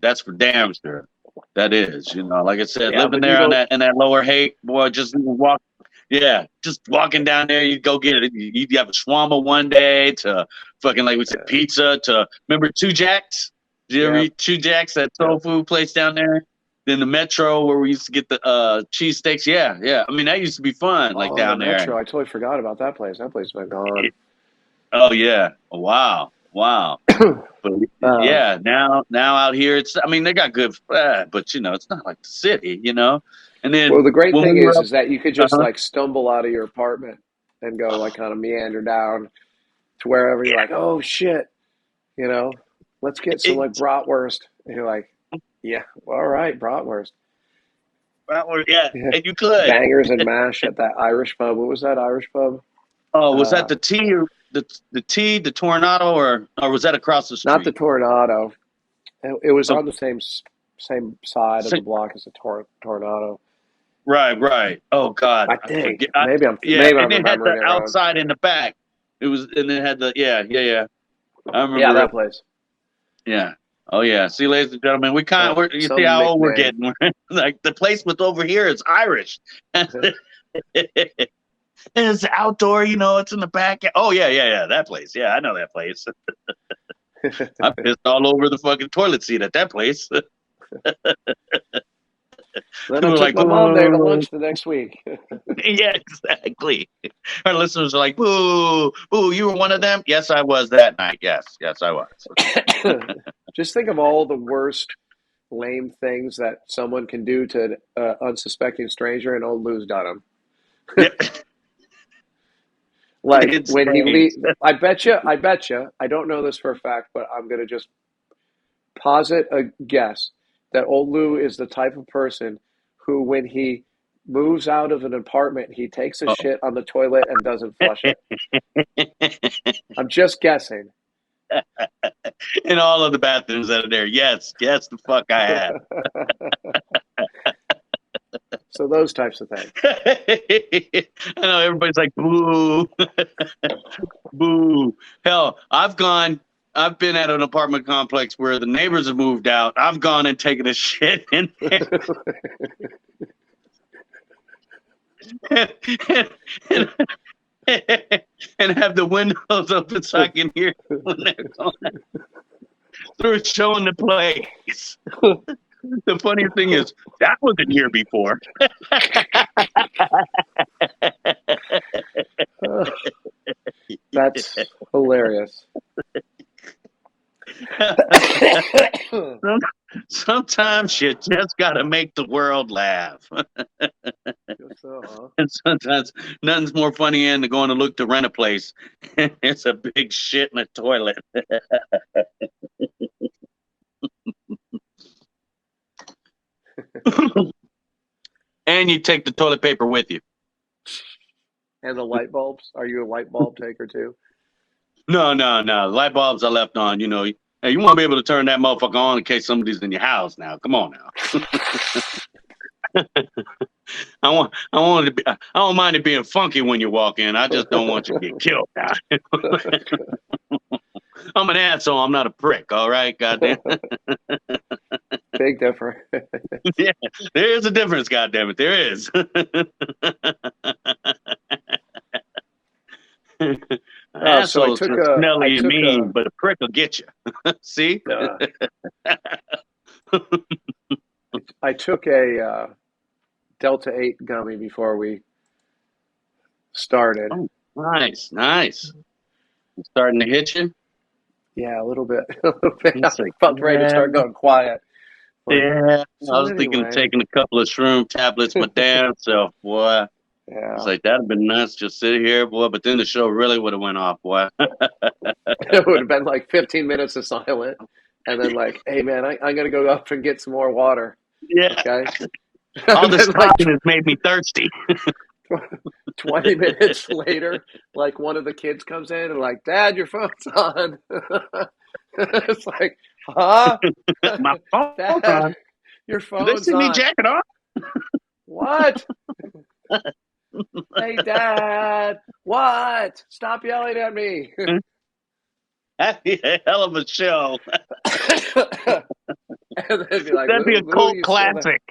That's for damn sure. That is, like I said, Yeah, living but you there on don't. that in that lower Haight, boy, just walk. Yeah, just walking down there, you go get it. You have a shawarma one day to fucking like we said pizza to remember Two Jacks. Did you ever Yeah, eat Two Jacks, that yeah. soul food place down there? Then the Metro where we used to get the cheesesteaks. Yeah, yeah. I mean that used to be fun, like Oh, the down there. Metro. I totally forgot about that place. That place has been gone. Oh yeah, wow, wow. But Um, yeah, now out here, I mean they got good, but it's not like the city. And then well, the great when thing we were up, is that you could just uh-huh, like stumble out of your apartment and go like kind of meander down to wherever you're like, oh shit, you know, let's get some it, like bratwurst. And you're like, yeah, all right, bratwurst. yeah, Yeah. and you could. Bangers and mash at that Irish pub. What was that Irish pub? Oh, was that Uh, the T or the Tornado, or was that across the Not the street? Tornado. It was Oh, on the same side of the block as the Tornado. right, right. Oh God, I I think forget. Yeah, maybe I'm and it had remembering the it wrong. outside in the back. It was, and it had the yeah, yeah, yeah. I Yeah, remember that it. place. Yeah. Oh yeah. See, ladies and gentlemen, you see Some how old we're nickname. getting. Like the place with over here is Irish. It's outdoor, it's in the back. Oh yeah, yeah, yeah. That place. Yeah, I know that place. I pissed all over the fucking toilet seat at that place. Then I People are took like, my mom there to boo. lunch the next week. Yeah, exactly. Our listeners are like, boo, boo. You were one of them. Yes, I was that night. Yes, yes, I was. Just think of all the worst lame things that someone can do to an unsuspecting stranger, and old Lou's done them. Yeah, Like it's when he strange. I bet you, I don't know this for a fact, but I'm going to just posit a guess that old Lou is the type of person who, when he moves out of an apartment, he takes a Uh-oh. shit on the toilet and doesn't flush it. I'm just guessing. In all of the bathrooms that are there. Yes, yes, the fuck I have. So those types of things. I know everybody's like, boo, boo. Hell, I've been at an apartment complex where the neighbors have moved out. I've gone and taken a shit in there and, and, and have the windows open so I can hear when they're going through showing the place. The funniest thing is that wasn't here before. That's hilarious. Sometimes you just got to make the world laugh. So, huh? And sometimes nothing's more funny than going to look to rent a place. It's a big shit in the toilet. And you take the toilet paper with you. And the light bulbs? Are you a light bulb taker too? No, no, no. Light bulbs are left on. Hey, you want to be able to turn that motherfucker on in case somebody's in your house now. Come on now. I want it to be. I don't mind it being funky when you walk in. I just don't want you to get killed now. I'm an asshole. I'm not a prick. All right, goddamn. Big difference. Yeah, there is a difference. Goddamn it, there is. So Asshole's just smelly and mean, a but a prick will get you. See? I took a Delta 8 gummy before we started. Oh, nice, nice. It's starting to hit you. Yeah, a little bit. A little bit. I It's like, felt ready to start going quiet. Like, yeah. I so was thinking of anyway, taking a couple of shroom tablets, my damn self, boy. It's yeah, like that'd have been nuts, just sit here, boy. But then the show really would have went off, boy. it would have been like 15 minutes of silent, and then like, hey man, I'm gonna go up and get some more water. Yeah. Okay, All and this then like talking has made me thirsty. 20 minutes later, like one of the kids comes in and like, Dad, your phone's on. It's like, huh? My phone's Dad, on. your Do they phone's see me on. jacking off? What? Hey, Dad, what? Stop yelling at me. That'd be a hell of a show. And they'd be like, That'd be a Lou, cult you still there? classic.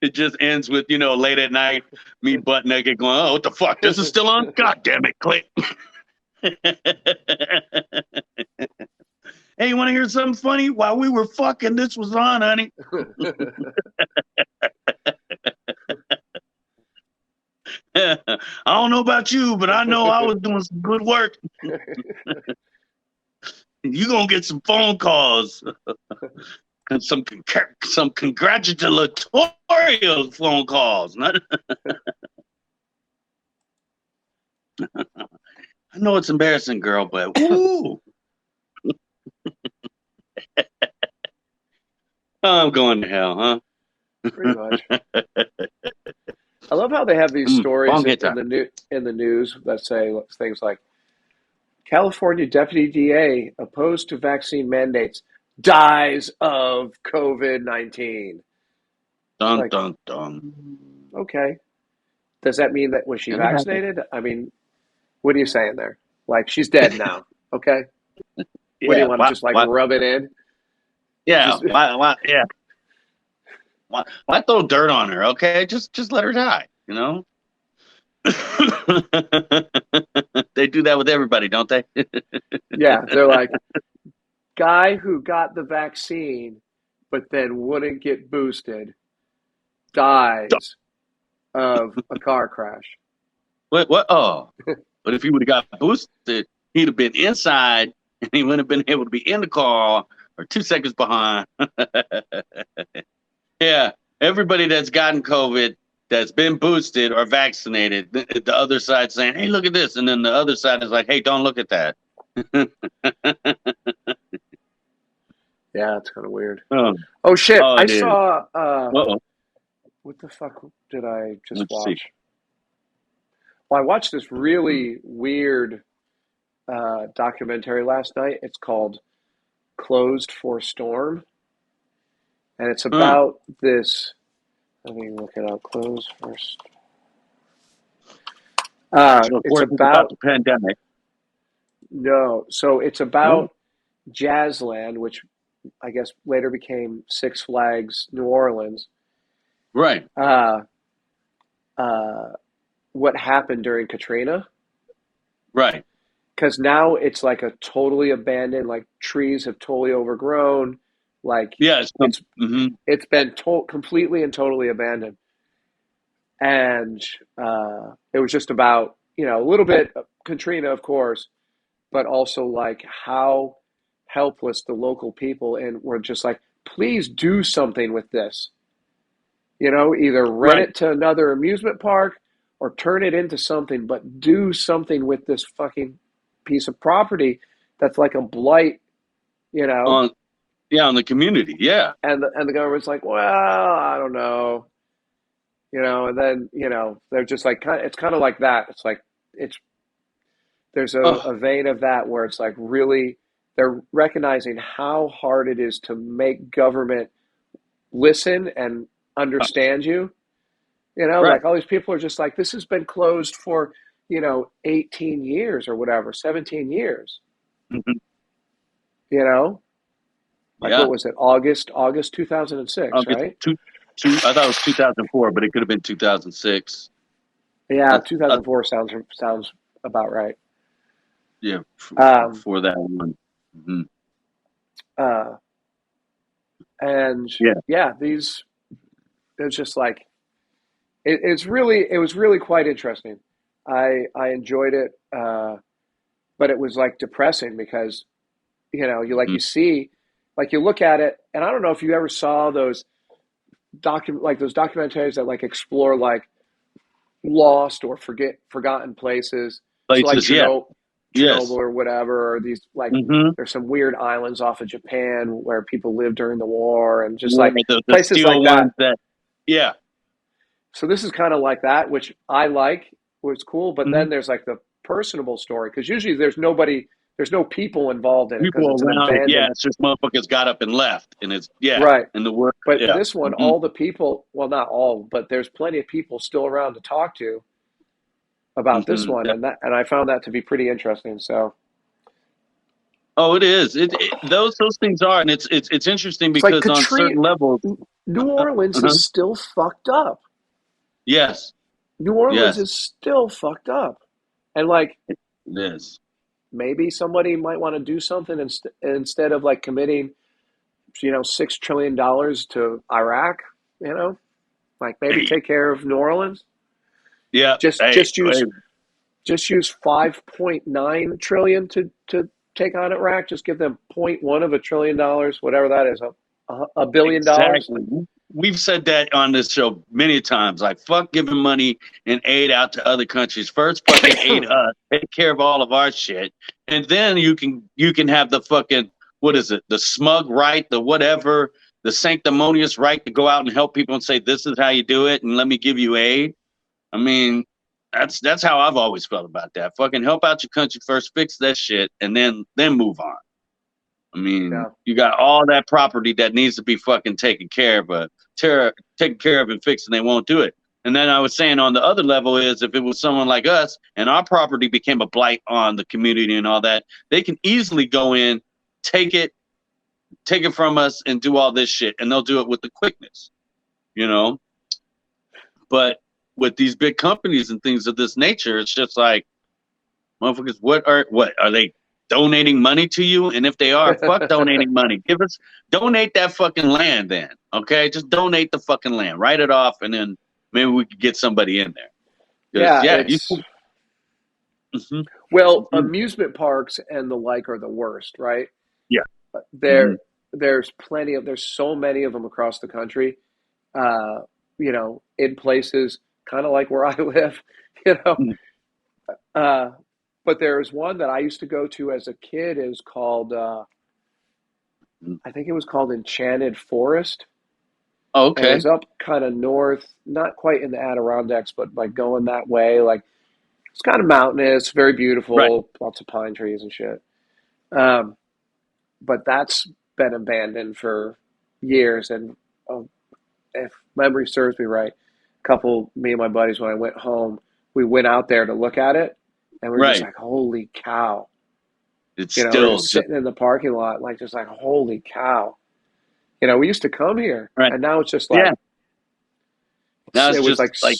It just ends with, late at night, me butt naked going, oh, what the fuck? This is still on? God damn it, click. Hey, you want to hear something funny? While we were fucking, this was on, honey. I don't know about you, but I know I was doing some good work. You gonna get some phone calls, and some congratulatory phone calls. I know it's embarrassing, girl, but woo! I'm going to hell, huh? Pretty much. I love how they have these stories in the news that say things like California deputy DA opposed to vaccine mandates dies of COVID-19. Dun Like, dun dun. okay, does that mean that was she vaccinated? I mean, what are you saying there? Like, she's dead now. Okay, Yeah, what do you want to just like rub it in? Yeah, Just, why? Yeah, why throw dirt on her? Okay, just let her die. They do that with everybody, don't they? yeah, they're like, guy who got the vaccine but then wouldn't get boosted dies of a car crash. What? Oh, but if he would have got boosted, he'd have been inside, and he wouldn't have been able to be in the car or 2 seconds behind. Yeah, everybody that's gotten COVID, that's been boosted or vaccinated, the other side saying, "Hey, look at this," and then the other side is like, "Hey, don't look at that." Yeah, it's kind of weird. Oh, Oh shit! oh, I it is. saw. Uh-oh. What the fuck did I just Let's see. watch? Well, I watched this really weird documentary last night. It's called "Closed for Storm," and it's about this. Let me look it up. Closed for. So, of It's course, it's about about the pandemic. no. So it's No? about Jazzland, which I guess later became Six Flags New Orleans. Right. Uh, what happened during Katrina? Right. Because now it's like a totally abandoned, like trees have totally overgrown, like Yeah. it's been completely and totally abandoned, and it was just about a little bit of Katrina, of course, but also like how helpless the local people and were just like, please do something with this, either rent Right. it to another amusement park or turn it into something, but do something with this fucking piece of property that's like a blight, On the community. Yeah. and the government's like, well, I don't know, and then they're just like it's kind of like that. It's like it's there's Oh, a vein of that where it's like really they're recognizing how hard it is to make government listen and understand you. right. Like all these people are just like, this has been closed for 18 years or whatever, 17 years. Mhm. Like Yeah. what was it, August 2006, August right? I thought it was 2004, but it could have been 2006. Yeah, I, 2004 sounds about right. yeah, um for that one. Mhm. uh and Yeah. yeah, it's just like it was really quite interesting. I enjoyed it, but it was like depressing because Mhm. you see, like you look at it, and I don't know if you ever saw those those documentaries that like explore like lost or forgotten places. So like Places. Yeah. Chernobyl Yes. or whatever, or these like Hmm. there's some weird islands off of Japan where people lived during the war and just Right. like The places steel like ones that. that. Yeah. So this is kind of like that, which I like, was cool. But Hmm. then there's like the personable story because usually there's no people involved in it because People it's an around it. Yeah. abandoned. It's just motherfuckers got up and left, and it's Right. and the word. But Yeah. this one, Hmm. all the people, well, not all, but there's plenty of people still around to talk to. about this one, and I found that to be pretty interesting. So Oh, it is. Those things are, and it's interesting it's like because on Katrina. certain levels, New Orleans uh is still fucked up. yes, New Orleans yes, is still fucked up, and like it is. maybe somebody might want to do something instead of like committing, $6 trillion to Iraq. You know, like maybe Hey, take care of New Orleans. yeah, Just hey, just hey, use just use 5.9 trillion to take on Iraq. Just give them point 0.1 of $1 trillion, whatever that is, a $1 billion. exactly. We've said that on this show many times. Like, fuck giving money and aid out to other countries. First, fucking aid us, take care of all of our shit, and then you can have the fucking, what is it? The smug right, the whatever, the sanctimonious right to go out and help people and say this is how you do it, and let me give you aid. I mean, that's how I've always felt about that. Fucking help out your country first, fix that shit, and then move on. I mean, Yeah. you got all that property that needs to be fucking taken care of, but taken care of and fixed, and they won't do it. And then I was saying on the other level is if it was someone like us and our property became a blight on the community and all that, they can easily go in, take it, take it from us, and do all this shit, and they'll do it with the quickness, you know. But with these big companies and things of this nature, it's just like, motherfuckers, what are they donating money to you? And if they are, fuck donating money. Donate that fucking land then. Okay? Just donate the fucking land. Write it off, and then maybe we could get somebody in there. Because Yeah, yeah, you it's mhm, well, mhm, amusement parks and the like are the worst, right? yeah. There, Mhm, there's so many of them across the country. Uh, in places kind of like where I live, you know. mhm, Uh, but there's one that I used to go to as a kid is called, mhm. I think it was called Enchanted Forest, Oh, and it was okay. up kind of north, not quite in the Adirondacks, but like going that way. Like it's kind of mountainous, very Right. beautiful, lots of pine trees and shit. Um, but that's been abandoned for years. And if memory serves me right, me and my buddies, when I went home, we went out there to look at it, and we are just Right. like, "Holy cow!" It's We were still just just sitting in the parking lot, like just like, "Holy cow!" We used to come here, right. and now it's just Yeah. like Now it's it was just like, like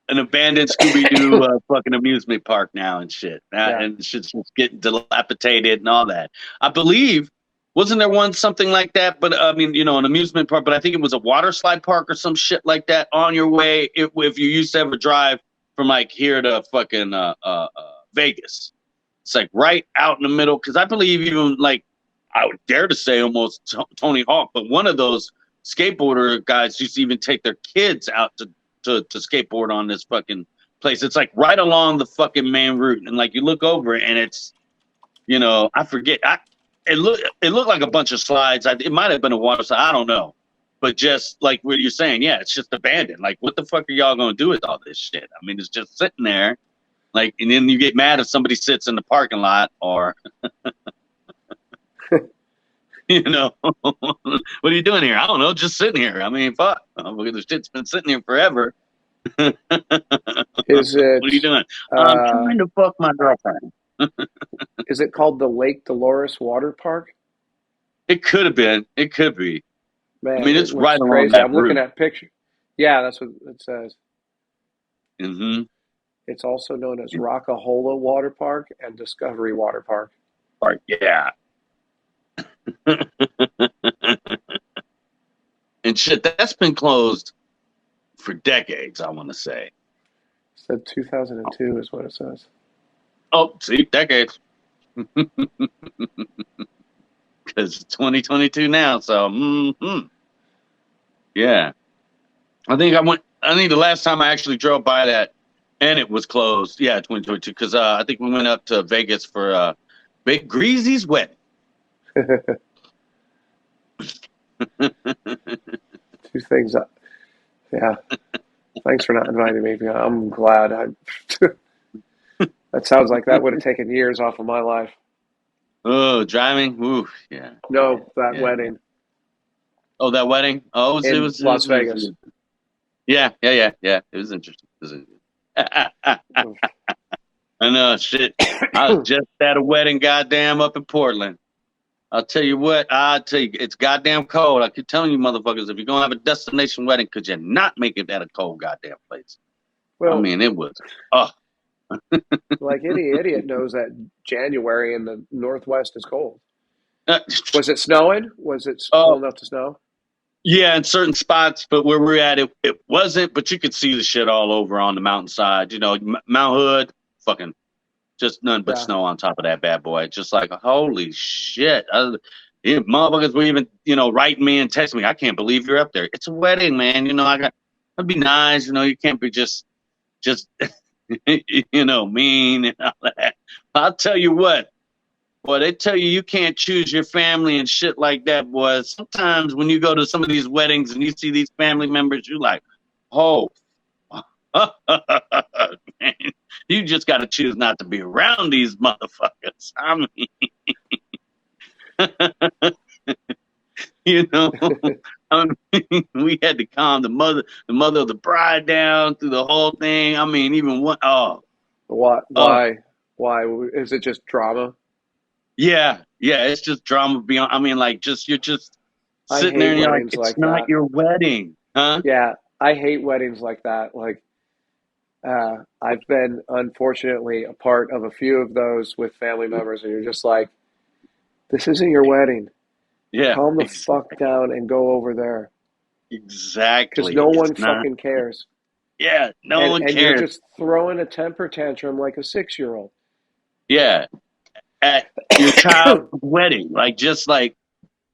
an abandoned Scooby Doo fucking amusement park now and shit. yeah, And shit's just getting dilapidated and all that. I believe, wasn't there one something like that? But I mean, an amusement park, but I think it was a water slide park or some shit like that on your way if you used to ever drive from like here to fucking Vegas. It's like right out in the middle. Cause I believe even like, I would dare to say almost Tony Hawk, but one of those skateboarder guys used to even take their kids out to skateboard on this fucking place. It's like right along the fucking main route, and like you look over it, and it's I forget. It looked like a bunch of slides. It might have been a water slide. I don't know, but just like what you're saying, yeah, it's just abandoned. Like what the fuck are y'all gonna do with all this shit? I mean, it's just sitting there. Like, and then you get mad if somebody sits in the parking lot or what are you doing here? I don't know, just sitting here. I mean, fuck, the shit's been sitting here forever. What is are you it doing? I'm uh, trying to fuck my girlfriend. is it called the Lake Dolores Water Park? It could have been. It could be. I Man, mean, it it's looks right along crazy. that I'm looking route. at pictures. Yeah, that's what it says. Mm-hmm. It's also known as Rockahola Water Park and Discovery Water Park. Right. Yeah. And shit, that's been closed for decades, I want to say. It said 2002 is what it says. Oh, see, decades. Because it's 2022 now. So, yeah. I think the last time I actually drove by that and it was closed. Yeah, 2022. Because I think we went up to Vegas for Big Greasy's wedding. Two things. Yeah. Thanks for not inviting me. I'm glad. That sounds like that would have taken years off of my life. Oh, driving. Ooh, yeah, yeah, No, that yeah. wedding Oh, that wedding. Oh, it in was, it Las was, Vegas. yeah, yeah, yeah, yeah. It was interesting. I know, shit. I was just at a wedding, goddamn, up in Portland. I'll tell you what, it's goddamn cold. I keep telling you motherfuckers, if you're gonna have a destination wedding, could you not make it at a cold goddamn place? I Well, mean, it was, oh. like any idiot knows that January in the Northwest is cold. Was it snowing? Was it Oh, cold enough to snow? yeah, in certain spots, but where we're at, it wasn't, but you could see the shit all over on the mountainside. You know, Mount Hood, fucking just nothing but Yeah. snow on top of that bad boy. Just like, holy shit. Motherfuckers were even, writing me and texting me. I can't believe you're up there. It's a wedding, man. It'd be nice. You can't be just, mean and all that. I'll tell you what. Boy, they tell you can't choose your family and shit like that, boy. Sometimes when you go to some of these weddings and you see these family members, you're like, oh, man, you just got to choose not to be around these motherfuckers. I mean, we had to calm the mother of the bride down through the whole thing. I mean, even one, Why? Why? Is it just drama? yeah, it's just drama beyond. I mean, like, you're just I sitting hate there and you're like, weddings it's like not that. your wedding, huh? Yeah, I hate weddings like that. Like, I've been unfortunately a part of a few of those with family members, and you're just like, this isn't your wedding. Yeah, Calm the fuck down and go over there because exactly. no It's one not. fucking cares. Yeah, no one And you're cares. just throwing a temper tantrum like a 6-year-old. Yeah, at your child's wedding, like just like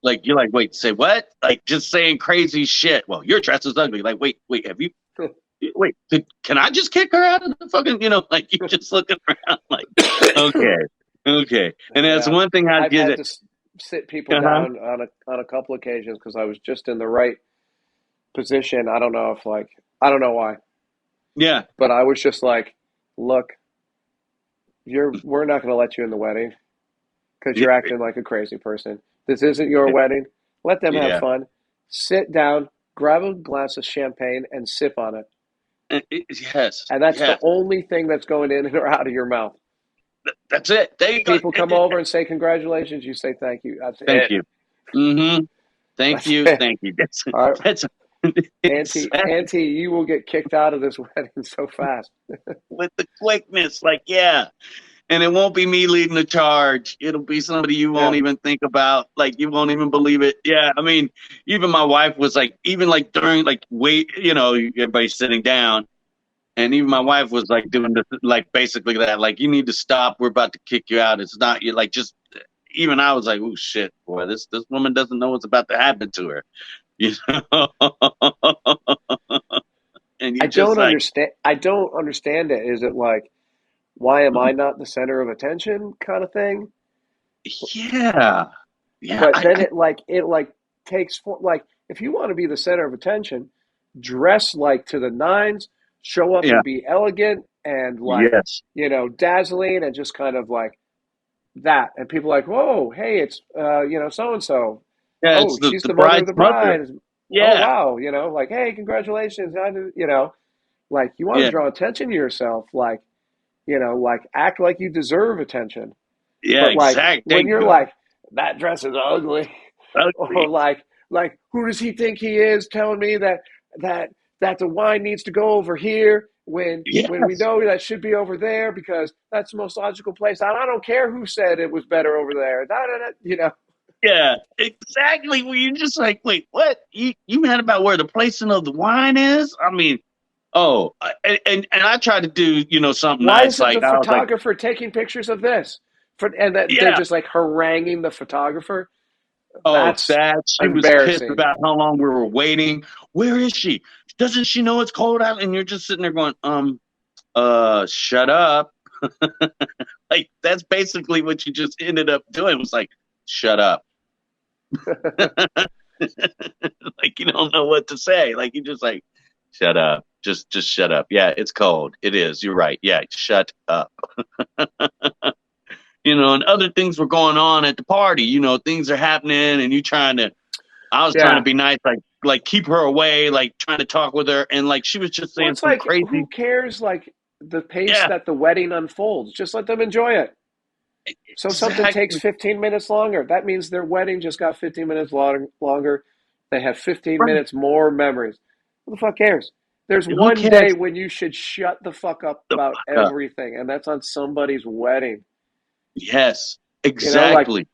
you're like, wait, say what? Like just saying crazy shit. Well, your dress is ugly. Like, wait, have you? Wait, can I just kick her out of the fucking? Like you're just looking around, like, okay. And that's Yeah, one thing I I've get had it. to sit people Uh-huh. down on a couple occasions because I was just in the right position. I don't know if I don't know why, Yeah, but I was just like, look, we're not going to let you in the wedding because yeah, you're acting like a crazy person. This isn't your wedding. Let them have yeah. fun. Sit down, grab a glass of champagne, and sip on it. Yes, And that's the yes. only thing that's going in or out of your mouth. That's it. There you go. People come over and say congratulations. You say thank you. That's Thank it. you. Mm-hmm. Thank That's you. it. Thank you. All right, That's exactly Auntie, you will get kicked out of this wedding so fast. with the quickness. Like, yeah. And it won't be me leading the charge. It'll be somebody you won't Yeah. even think about. Like, you won't even believe it. Yeah. I mean, even my wife was like, even like during, like, wait, everybody's sitting down. And even my wife was like doing this, like, basically that. Like, you need to stop. We're about to kick you out. It's not you. Like, just, even I was like, oh, shit, boy, this woman doesn't know what's about to happen to her. You know? And you're just like, I don't understand it. Is it like, why am I not the center of attention kind of thing? yeah. Yeah. But then it takes like if you want to be the center of attention, dress like to the nines, show up Yeah. and be elegant and like, Yes. dazzling and just kind of like that. And people are like, whoa, hey, it's so and so. Yeah. Oh, It's she's the the mother of bride's the mother. bride. Oh Yeah. wow, like hey, congratulations. Like you want to Yeah. draw attention to yourself, like act like you deserve attention. Yeah. But like Exact. There when you you're go. like, that dress is ugly, or Ugly. like who does he think he is telling me that that the wine needs to go over here when we Yes. know that should be over there because that's the most logical place. I don't care who said it was better over there. Da, da, da. Yeah. Exactly. Where you're just like, wait, what? You mad about where the placing of the wine is? I mean, oh, and I tried to do, something Why nice. isn't the Like I was like, photographer taking pictures of this? And that they're yeah. just like haranguing the photographer. Oh, That's that she was pissed embarrassing. about how long we were waiting. Where is she? Doesn't she know it's cold out? And you're just sitting there going, shut up. Like that's basically what you just ended up doing. It was like, shut up. Like you don't know what to say. Like you just like, shut up. Just shut up. Yeah, it's cold. It is. You're right. Yeah, shut up. And other things were going on at the party. Things are happening, and I was trying to Yeah. be nice, like keep her away, like trying to talk with her, and like she was just Well, saying it's some like crazy. who cares? Like the pace Yeah, that the wedding unfolds. Just let them enjoy it. So something takes exactly. 15 minutes longer. That means their wedding just got 15 minutes longer. They have 15 Right. minutes more memories. Who the fuck cares? There's Who one day cares? when you should shut the fuck up The about fuck up. everything, and that's on somebody's wedding. Yes, You know, like exactly.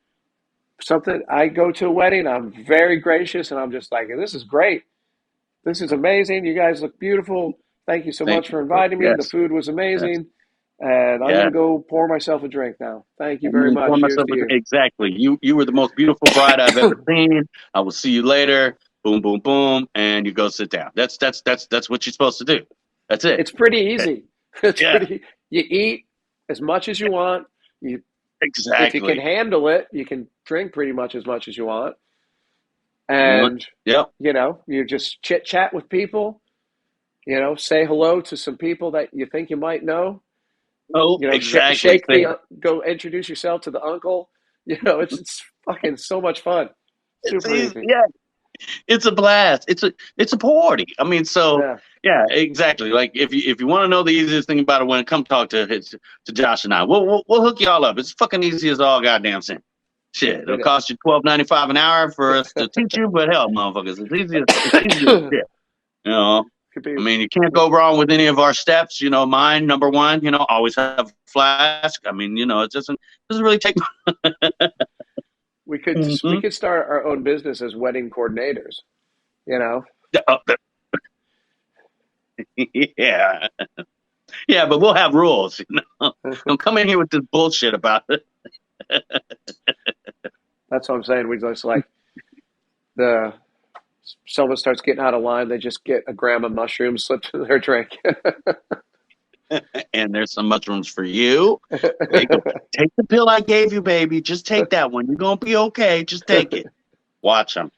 something, I go to a wedding, I'm very gracious, and I'm just like, this is great. This is amazing. You guys look beautiful. Thank you so Thank much you. for inviting me. The Yes, food was yes, amazing. And I'm going yes. to go pour myself a drink now. Thank you I'm very gonna pour much. Cheers myself to you. exactly. You were the most beautiful bride I've ever seen. I will see you later. Boom, boom, boom, and you go sit down. That's what you're supposed to do. That's it. It's pretty easy. It's Yeah, pretty, you eat as much as you want. You, if you can exactly. handle it, you can drink pretty much as you want. Mm, And, yep. you just chit chat with people, say hello to some people that you think you might know. Oh, exactly. Shake the, go introduce yourself to the uncle. It's fucking so much fun. It's Super easy. easy. Yeah, it's a blast. It's a party. I mean, so Yeah. yeah, exactly. Like if you want to know the easiest thing about it, when come talk to Josh and I, we'll hook you all up. It's fucking easy as all goddamn sin. Shit, it'll It cost you $12.95 an hour for us to teach you, but hell, motherfuckers, it's easy as is. shit. You know, Could be. I mean, you can't go wrong with any of our steps. Mine number one. Always have a flask. I mean, it doesn't really take. We Mhm. could start our own business as wedding coordinators. You know. Uh, yeah, yeah, but we'll have rules. Don't come in here with this bullshit about it. That's what I'm saying. We just like the someone starts getting out of line, they just get a gram of mushrooms slipped in their drink. And there's some mushrooms for you. Take the pill I gave you, baby. Just take that one. You're gonna be okay. Just take it. Watch him.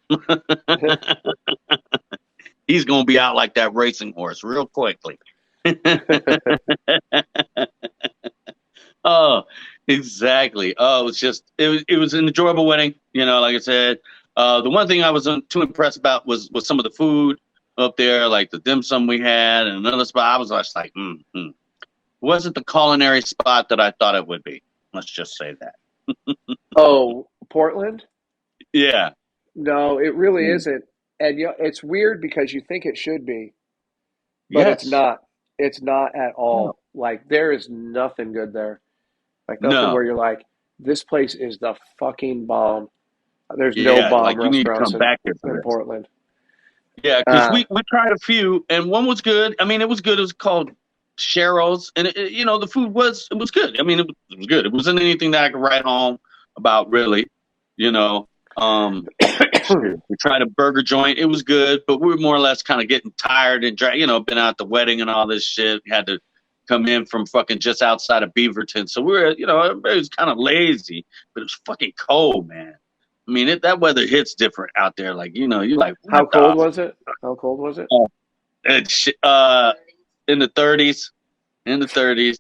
He's gonna be out like that racing horse real quickly. Oh, exactly. Oh, it was an enjoyable wedding. Like I said, the one thing I wasn't too impressed about was some of the food up there, like the dim sum we had, and another spot. I was just like, wasn't the culinary spot that I thought it would be. Let's just say that. Oh, Portland? Yeah. No, it really Mm. isn't. And it's weird because you think it should be, but it's Yes. not. It's not at No. all. Like there is nothing good there. Like nothing No. where you're like, this place is the fucking bomb. There's no Yeah. bomb Like you need to restaurants come back here for in this. Portland. Yeah, because Uh, we tried a few, and one was good. I mean, it was good. It was called Cheryl's, and the food was good. I mean, it was good. It wasn't anything that I could write home about, really. You know, um, shit. We tried a burger joint. It was good, but we were more or less kind of getting tired and been out the wedding and all this shit. We had to come in from fucking just outside of Beaverton, so we were, everybody was kind of lazy, but it was fucking cold, man. I mean, that weather hits different out there. Like, you're like, how what cold the was it? How cold was it? fuck? It's in the 30s, in the 30s.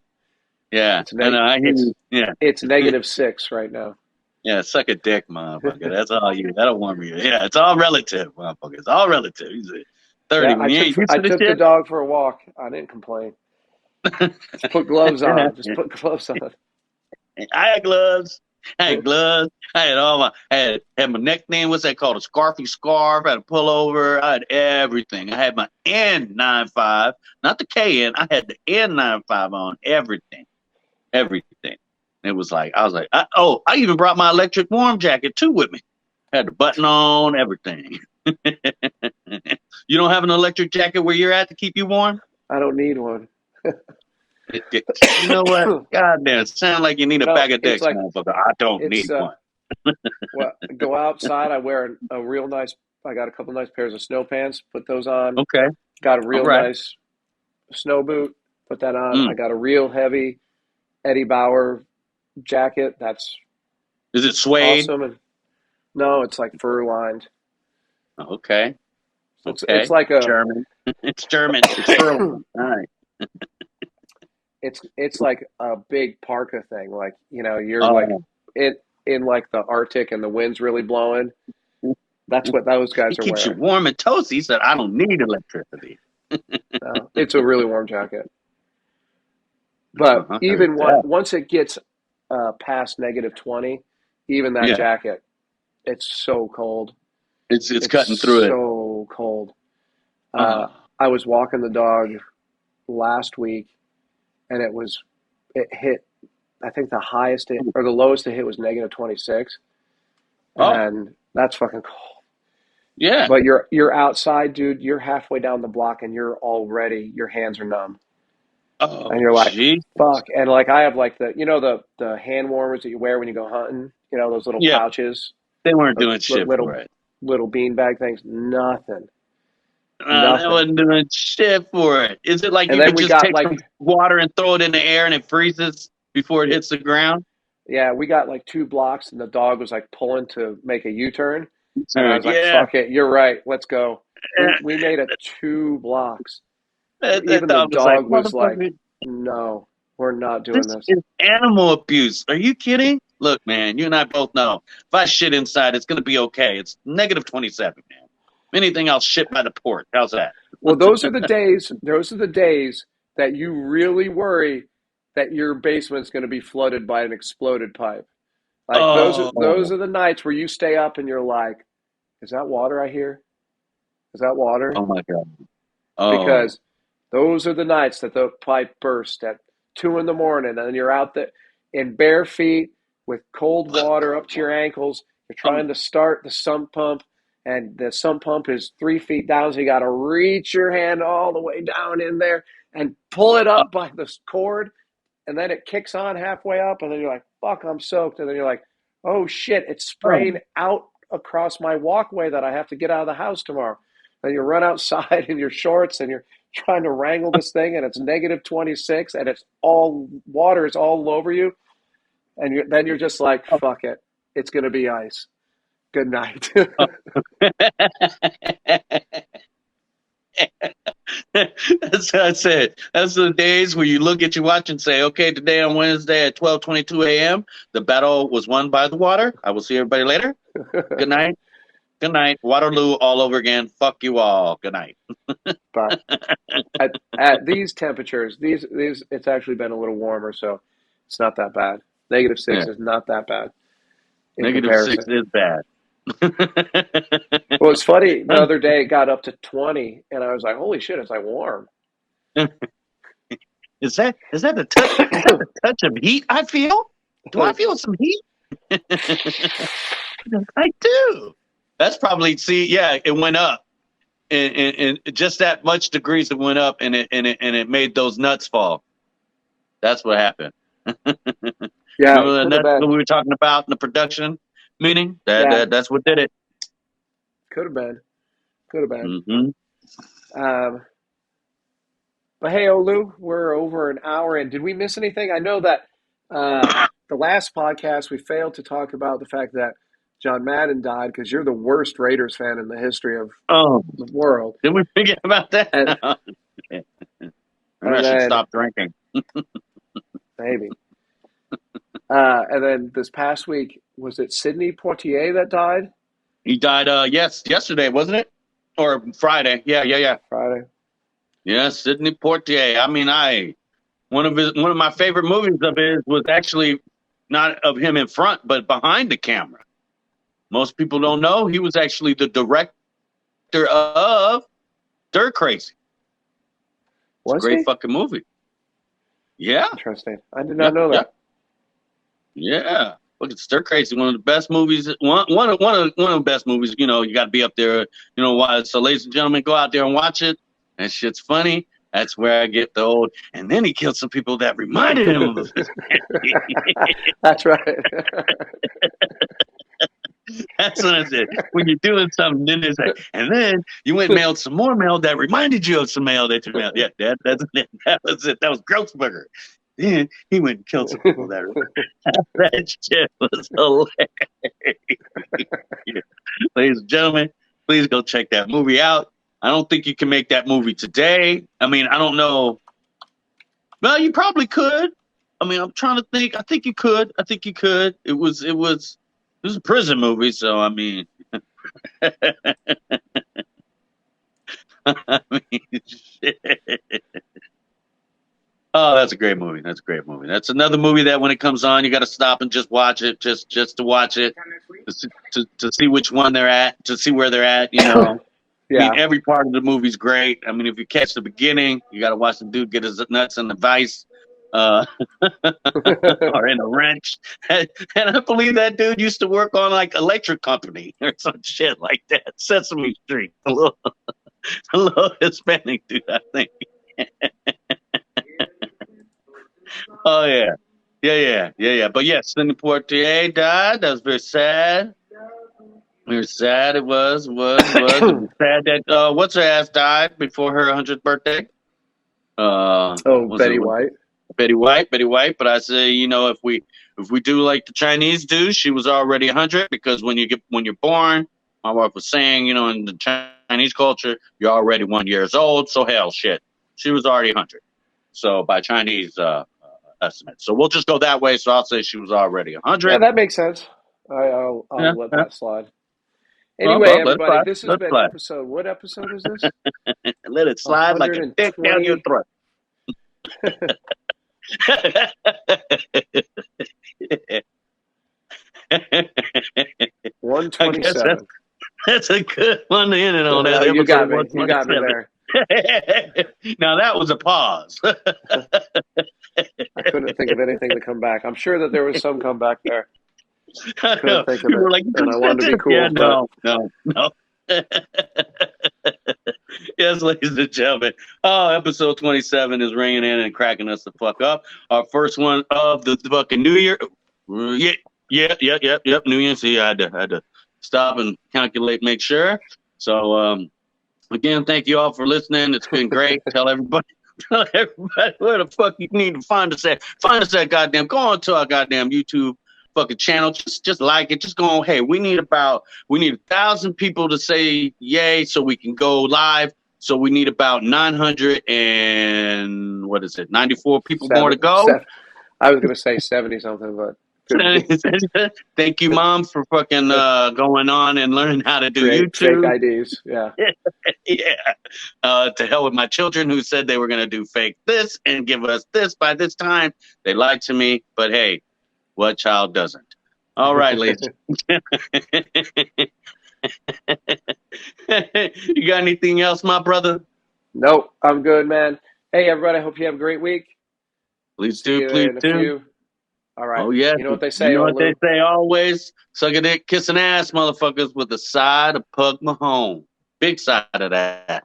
Yeah, It's and neg I hear it's you. Yeah, it's -6 right now. yeah, suck a dick, motherfucker. That's all you. That'll warm you. Yeah, it's all relative, motherfucker. It's all relative. You say 30 Yeah, when you ain't used I to this took the shit. dog for a walk. I didn't complain. Just put gloves on. Just put gloves on. I had gloves. I had gloves. I had had my neck thing. What's that called? A scarfy scarf. I had a pullover. I had everything. I had my N95, not the KN. I had the N95 on. Everything. Everything. It was like I was like, I even brought my electric warm jacket too with me. Had the button on, everything. You don't have an electric jacket where you're at to keep you warm? I don't need one. You know what? God damn, it sounds like you need a No, bag of it's dicks, like motherfucker. I don't it's need one. well, go outside. I wear a real nice. I got a couple nice pairs of snow pants. Put those on. Okay, Got a all real right. nice snow boot. Put that on. I Mm. got a real heavy Eddie Bauer jacket. That's Is it suede? awesome. And no, it's like fur lined. Okay, It's okay. like a German. It's German. It's furlong. All right. it's like a big parka thing. Like you're like Oh, in like the Arctic and the wind's really blowing. That's what those guys it are keeps you wearing. warm and toasty. He said, I don't need electricity. It's a really warm jacket. But I heard even that. once it gets past -20, even that Yeah, jacket, it's so cold. it's It's cutting through it. so cold. Uh, Uh, I was walking the dog last week, and it hit. I think the highest it or the lowest it hit was -26, oh, and that's fucking cold. yeah. But you're outside, dude. You're halfway down the block, and your hands are numb, and Oh, you're like, gee. fuck. And like I have like the hand warmers that you wear when you go hunting. You know those little Yeah, pouches, they weren't those doing shit for little it. little beanbag things. Nothing, They nothing. wasn't doing shit for it. Is it like And you then could we just got take some like water and throw it in the air and it freezes before it hits the ground? yeah, we got like 2 blocks, and the dog was like pulling to make a U-turn, and I Or, was like, yeah, "Fuck it, you're right, let's go." We made it 2 blocks. that Even the dog was like, dog was like, motherfucker, "No, we're not this doing this." is animal abuse. Are you kidding? Look, man, you and I both know if I shit inside, it's going to be okay. It's -27, man. Anything else, shit by the port. How's that? Well, those are the days. Those are the days that you really worry that your basement's going to be flooded by an exploded pipe. Like those Oh, are the nights where you stay up and you're like, "Is that water I hear? Is that water?" oh my God. Oh, Because those are the nights that the pipe burst at 2 in the morning, and you're out there in bare feet with cold water up to your ankles. You're oh, trying to start the sump pump, and the sump pump is 3 feet down, so you got to reach your hand all the way down in there and pull it oh, up by the cord, and then it kicks on halfway up, and then you're like, "Fuck, I'm soaked," and then you're like, "Oh shit, it's oh. spraying out across my walkway that I have to get out of the house tomorrow." And you run outside in your shorts and you're trying to wrangle this thing, and it's -26, and it's all water is all over you, and then you're just like, fuck it, it's gonna be ice. Good night. That's what I said. That's the days where you look at your watch and say, okay, today on Wednesday at 12:22 a.m., the battle was won by the water. I will see everybody later. Good night. Good night. Waterloo all over again. Fuck you all. Good night. But at these temperatures, these it's actually been a little warmer, so it's not that bad. -6 Yeah. is not that bad in -6 comparison. is bad. Well, it's funny. The other day it got up to 20, and I was like, "Holy shit, it's like warm." Is that the touch? Is that the touch of heat I feel? Do I feel some heat? I do. That's probably yeah. It went up, and just that much degrees it went up, and it made those nuts fall. That's what happened. Yeah, it Remember the could have nuts that been. we were talking about in the production meeting? Yeah, That's what did it. could have been. Could have been. Hmm. Um, but hey, Olu, we're over an hour in. Did we miss anything? I know that the last podcast we failed to talk about the fact that John Madden died because you're the worst Raiders fan in the history of Oh, the world, did we forget about that? and Maybe I and should then stop drinking. maybe, and then this past week was it Sidney Poitier that died He died. Yes, yesterday wasn't it, or Friday? Yeah, yeah, yeah. Friday? Yeah, Sidney Poitier. I mean, one of my favorite movies of his was actually not of him in front, but behind the camera. Most people don't know he was actually the director of Stir Crazy. It's a Was great he? fucking movie. Yeah, Interesting. I did yeah, not know yeah, that. yeah. Look at Stir Crazy, one of the best movies. One of the best movies. You know, you got to be up there. You know why? So, ladies and gentlemen, go out there and watch it. That shit's funny. That's where I get the old. And then he killed some people that reminded him of his. That's right. That's what I said. When you're doing something, then it's like, and then you went and mailed some more mail that reminded you of some mail that you mailed. Yeah, that was it. That was Grossberger. Then he went and killed some people that that shit was hilarious. Yeah. Ladies and gentlemen, please go check that movie out. I don't think you can make that movie today. I mean, I don't know. Well, you probably could. I mean, I'm trying to think. I think you could. I think you could. It was a prison movie, so I mean, I mean, shit. Oh, that's a great movie. That's a great movie. That's another movie that when it comes on, you got to stop and just watch it, just to watch it, to see which one they're at, to see where they're at. You know, I mean, Yeah. every part of the movie's great. I mean, if you catch the beginning, you got to watch the dude get his nuts in the vice, uh, or in a wrench. And I believe that dude used to work on like electric company or some shit like that. Sesame Street, a little Hispanic dude, I think. Oh yeah. Yeah. But yes, Cindy Portier died. That was very sad. Very sad. It was. It was. It was sad that what's her ass died before her 100th birthday. Oh, Was it Betty White. Betty White? Betty White. But I say, you know, if we do like the Chinese do, she was already 100 because when you're born, my wife was saying, you know, in the Chinese culture, you're already 1 year old. So hell, shit, she was already 100. So by Chinese estimate. So we'll just go that way. So I'll say she was already Yeah, 100. that makes sense. I'll Yeah, let yeah. that slide. Well, Anyway, let it everybody, slide. this has Let it been slide. episode. What episode is this? Let it slide like a dick down your 120. throat. 127. That's a good one to end it on. That You got episode me. You got me 127. there. Now that was a pause. I couldn't think of anything to come back. I'm sure that there was some comeback there. I know. Couldn't think of People it, were like, you could and I have wanted said to be this. Yeah, cool, but no. Yes, ladies and gentlemen. Oh, episode 27 is ringing in and cracking us the fuck up. Our first one of the fucking New Year. Yep. New Year's. See, I had to stop and calculate, make sure. So, again, thank you all for listening. It's been great. Tell everybody where the fuck you need to find us at. Find us at goddamn. Go on to our goddamn YouTube fucking channel. Just like it. Just go on. Hey, we need 1,000 people to say yay so we can go live. So we need about 900 and what is it? 94 people more to go. I was going to say 70 something, but Thank you, Mom, for fucking going on and learning how to do create fake YouTube. IDs. Yeah. Yeah. To hell with my children who said they were going to do fake this and give us this by this time. They lied to me, but hey, what child doesn't? All right, ladies. You got anything else, my brother? Nope, I'm good, man. Hey, everybody, I hope you have a great week. Please See you do, please in a do. few. All right. Oh, yeah. You know what they You say, know what Olu? they say always? Suck a dick, kiss an ass, motherfuckers, with a side of Pug Mahone. Big side of that.